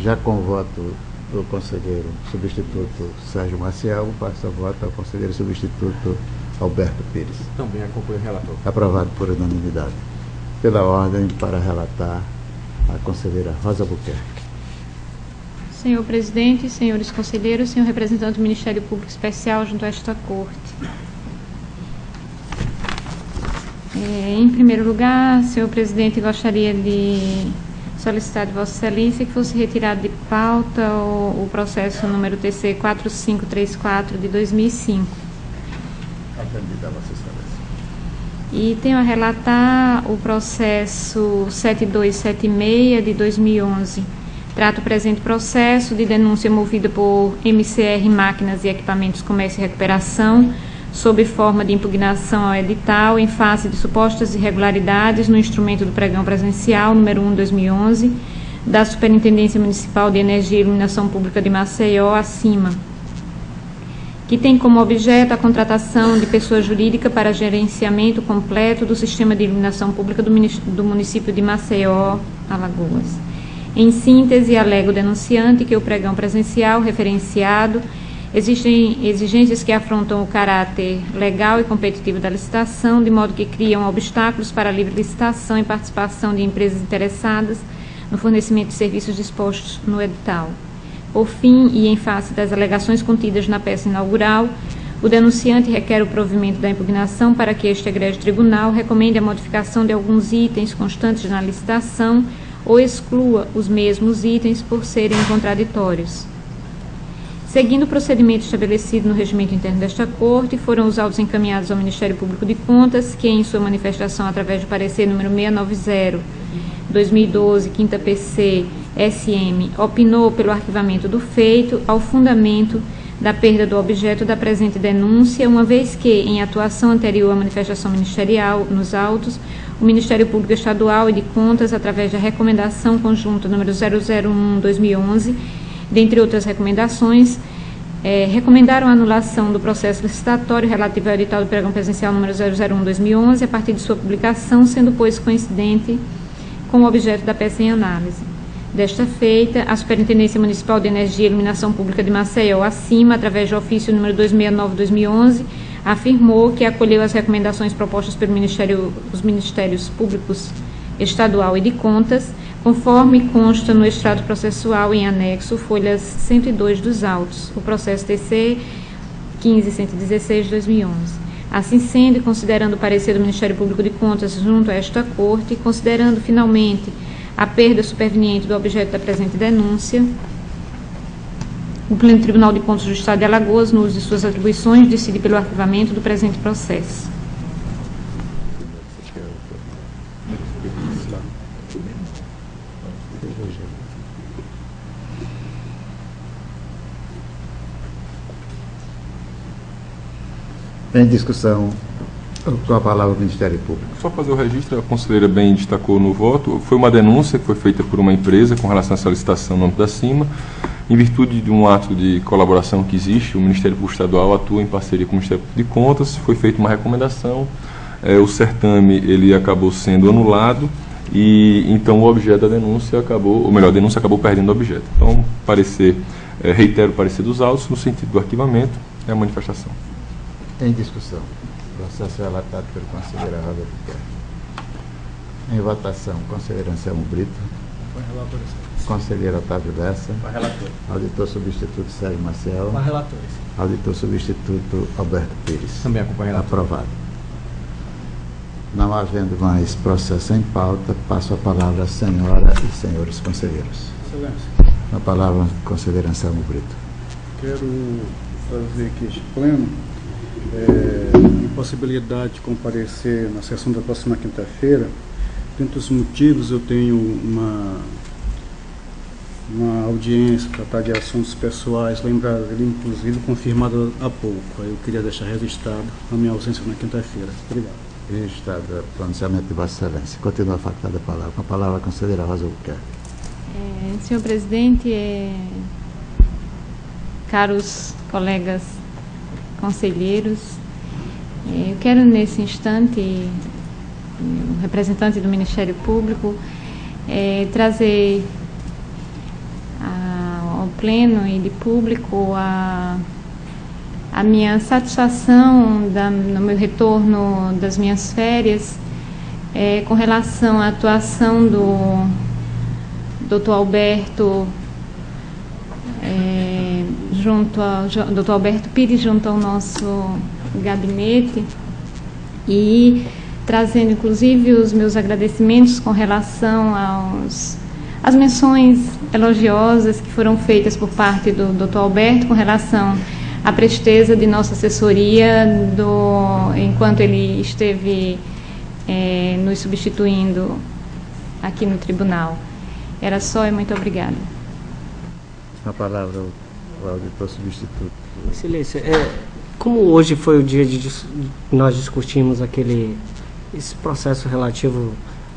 Já com o voto do conselheiro substituto Sérgio Maciel, passo a voto ao conselheiro substituto Alberto Pires. Também acompanho o relator. Aprovado por unanimidade. Pela ordem, para relatar, a conselheira Rosa Albuquerque. Senhor presidente, senhores conselheiros, senhor representante do Ministério Público Especial junto a esta Corte. Em primeiro lugar, senhor presidente, gostaria de solicitar de Vossa Excelência que fosse retirado de pauta o processo número TC 4534 de 2005. Atendida a Vossa Excelência. E tenho a relatar o processo 7276 de 2011. Trata o presente processo de denúncia movida por MCR Máquinas e Equipamentos Comércio e Recuperação, sob forma de impugnação ao edital, em face de supostas irregularidades no instrumento do pregão presencial, número 1/2011, da Superintendência Municipal de Energia e Iluminação Pública de Maceió, acima, que tem como objeto a contratação de pessoa jurídica para gerenciamento completo do sistema de iluminação pública do município de Maceió, Alagoas. Em síntese, alega o denunciante que o pregão presencial referenciado existem exigências que afrontam o caráter legal e competitivo da licitação, de modo que criam obstáculos para a livre licitação e participação de empresas interessadas no fornecimento de serviços dispostos no edital. Por fim, e em face das alegações contidas na peça inaugural, o denunciante requer o provimento da impugnação para que este egrégio tribunal recomende a modificação de alguns itens constantes na licitação ou exclua os mesmos itens por serem contraditórios. Seguindo o procedimento estabelecido no regimento interno desta Corte, foram os autos encaminhados ao Ministério Público de Contas, que, em sua manifestação através do parecer número 690/2012, 5ª PC, SM, opinou pelo arquivamento do feito ao fundamento da perda do objeto da presente denúncia, uma vez que, em atuação anterior à manifestação ministerial nos autos, o Ministério Público Estadual e de Contas, através da recomendação conjunta número 001/2011, dentre outras recomendações, recomendaram a anulação do processo licitatório relativo ao edital do pregão presencial número 001/2011 a partir de sua publicação, sendo, pois, coincidente com o objeto da peça em análise. Desta feita, a Superintendência Municipal de Energia e Iluminação Pública de Maceió, acima, através do ofício número 269/2011, afirmou que acolheu as recomendações propostas pelos Ministérios Públicos Estadual e de Contas, conforme consta no extrato processual em anexo, folhas 102 dos autos, o processo TC 15.116/2011. Assim sendo, e considerando o parecer do Ministério Público de Contas junto a esta Corte, considerando finalmente a perda superveniente do objeto da presente denúncia, o Pleno Tribunal de Contas do Estado de Alagoas, no uso de suas atribuições, decide pelo arquivamento do presente processo. Em discussão, com a palavra o Ministério Público. Só fazer o registro, a conselheira bem destacou no voto, foi uma denúncia que foi feita por uma empresa com relação à solicitação no âmbito da CIMA. Em virtude de um ato de colaboração que existe, o Ministério Público Estadual atua em parceria com o Ministério Público de Contas, foi feita uma recomendação, o certame ele acabou sendo anulado e então o objeto da denúncia acabou, ou melhor, a denúncia acabou perdendo o objeto. Então, reitero o parecer dos autos no sentido do arquivamento e a manifestação. Em discussão. Processo relatado pelo conselheiro Rosa Albuquerque. Em votação, conselheiro Anselmo Brito. Conselheiro Otávio Lessa. Auditor substituto Sérgio Maciel. Auditor substituto Alberto Pires. Também acompanho relator. Aprovado. Não havendo mais processo em pauta, passo a palavra às senhoras e senhores conselheiros. Excelência. A palavra, conselheiro Anselmo Brito. Quero fazer aqui este pleno impossibilidade de comparecer na sessão da próxima quinta-feira. Dentre os motivos, eu tenho uma audiência para tratar de assuntos pessoais lá em Brasília, inclusive confirmada há pouco. Aí eu queria deixar registrado a minha ausência na quinta-feira. Obrigado. Registrado o pronunciamento de Vossa Excelência. Continua a facultada a palavra. Com a palavra a conselheira Rosa Albuquerque. Senhor presidente, caros colegas conselheiros, Eu quero, nesse instante, o representante do Ministério Público, trazer ao pleno e de público a minha satisfação no meu retorno das minhas férias com relação à atuação do Dr. Alberto Dr. Alberto Pires junto ao nosso gabinete, e trazendo inclusive os meus agradecimentos com relação às menções elogiosas que foram feitas por parte do Dr. Alberto com relação à presteza de nossa assessoria enquanto ele esteve nos substituindo aqui no tribunal. Era só, e muito obrigada. A palavra ao auditor substituto. Excelência, como hoje foi o dia de nós discutimos esse processo relativo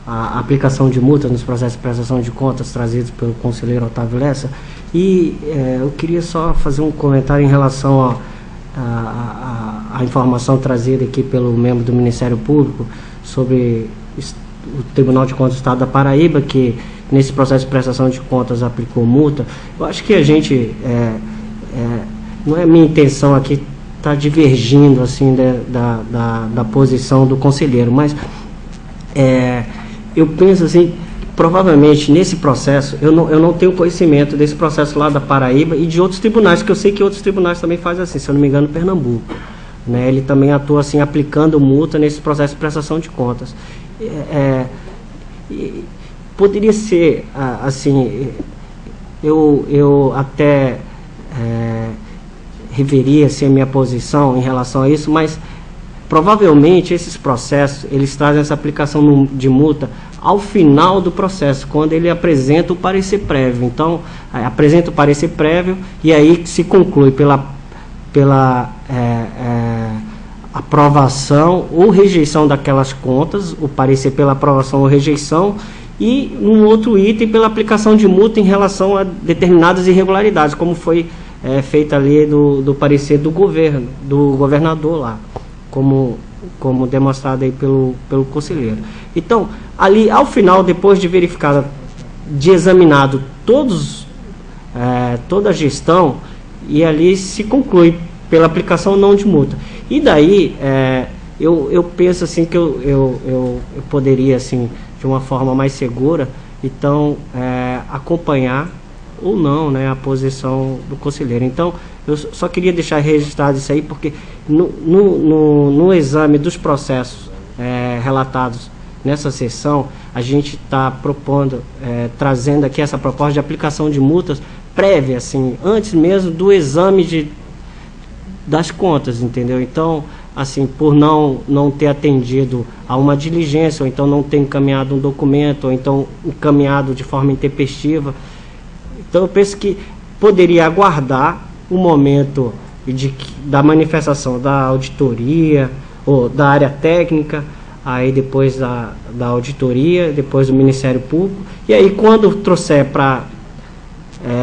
à aplicação de multas nos processos de prestação de contas trazidos pelo conselheiro Otávio Lessa, e eu queria só fazer um comentário em relação à informação trazida aqui pelo membro do Ministério Público sobre o Tribunal de Contas do Estado da Paraíba, que nesse processo de prestação de contas aplicou multa. Eu acho que a gente, não é minha intenção aqui estar divergindo assim da posição do conselheiro, mas eu penso assim, provavelmente nesse processo, eu não tenho conhecimento desse processo lá da Paraíba e de outros tribunais, que eu sei que outros tribunais também fazem assim, se eu não me engano, Pernambuco, né? Ele também atua assim, aplicando multa nesse processo de prestação de contas. Poderia ser, assim, eu até reveria assim, a minha posição em relação a isso, mas provavelmente esses processos, eles trazem essa aplicação de multa ao final do processo, quando ele apresenta o parecer prévio. Então, apresenta o parecer prévio e aí se conclui pela aprovação ou rejeição daquelas contas, o parecer pela aprovação ou rejeição, e um outro item pela aplicação de multa em relação a determinadas irregularidades, como foi feita ali do parecer do governador lá, como demonstrado aí pelo conselheiro. Então, ali ao final, depois de verificado, de examinado toda a gestão, e ali se conclui pela aplicação não de multa. E daí, eu penso assim que eu poderia, assim, de uma forma mais segura, então, acompanhar ou não, né, a posição do conselheiro. Então, eu só queria deixar registrado isso aí, porque no exame dos processos relatados nessa sessão, a gente está propondo, trazendo aqui essa proposta de aplicação de multas prévia, assim, antes mesmo do exame das contas, entendeu? Então, assim, por não ter atendido a uma diligência, ou então não ter encaminhado um documento, ou então encaminhado de forma intempestiva. Então, eu penso que poderia aguardar o momento da manifestação da auditoria, ou da área técnica, aí depois da auditoria, depois do Ministério Público, e aí quando trouxer para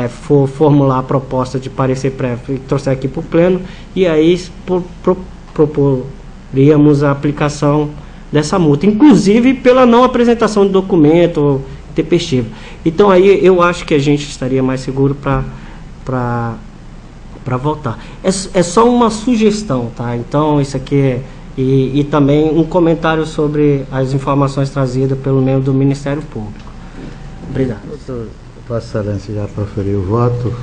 for formular a proposta de parecer prévio e trouxer aqui para o pleno, e aí proporíamos a aplicação dessa multa, inclusive pela não apresentação de documento intempestivo. Então aí eu acho que a gente estaria mais seguro para votar. É só uma sugestão, tá? Então isso aqui e também um comentário sobre as informações trazidas pelo membro do Ministério Público. Obrigado. Vossa Excelência já proferiu o voto,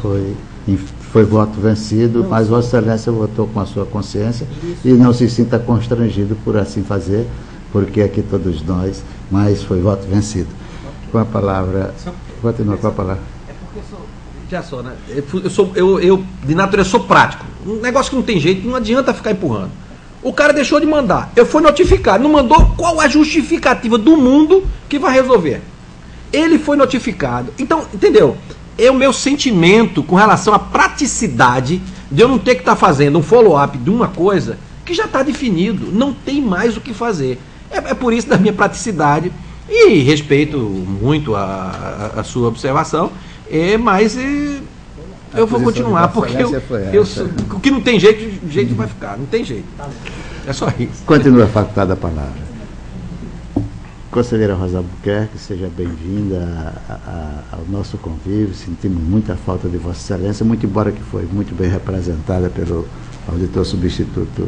foi voto vencido, mas Vossa Excelência votou com a sua consciência e não se sinta constrangido por assim fazer, porque aqui todos nós, mas foi voto vencido. Com a palavra, continua com a palavra. Já só, né? Eu de natureza sou prático. Um negócio que não tem jeito, não adianta ficar empurrando. O cara deixou de mandar, eu fui notificado, não mandou, qual a justificativa do mundo que vai resolver? Ele foi notificado. Então, entendeu? É o meu sentimento com relação à praticidade de eu não ter que estar fazendo um follow-up de uma coisa que já está definido, não tem mais o que fazer. É por isso da minha praticidade, e respeito muito a sua observação, mas eu vou continuar, porque o que não tem jeito vai ficar, não tem jeito. É só isso. Continua facultada a palavra. Conselheira Rosa Albuquerque, seja bem-vinda ao nosso convívio. Sentimos muita falta de Vossa Excelência, muito embora que foi muito bem representada pelo auditor substituto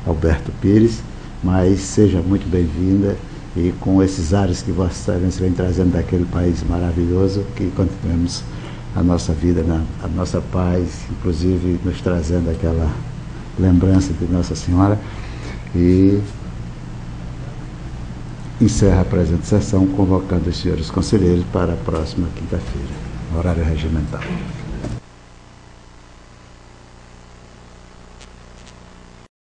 Alberto Pires, mas seja muito bem-vinda e com esses ares que Vossa Excelência vem trazendo daquele país maravilhoso, que continuemos a nossa vida, a nossa paz, inclusive nos trazendo aquela lembrança de Nossa Senhora. E encerra a presente sessão convocando os senhores conselheiros para a próxima quinta-feira, horário regimental.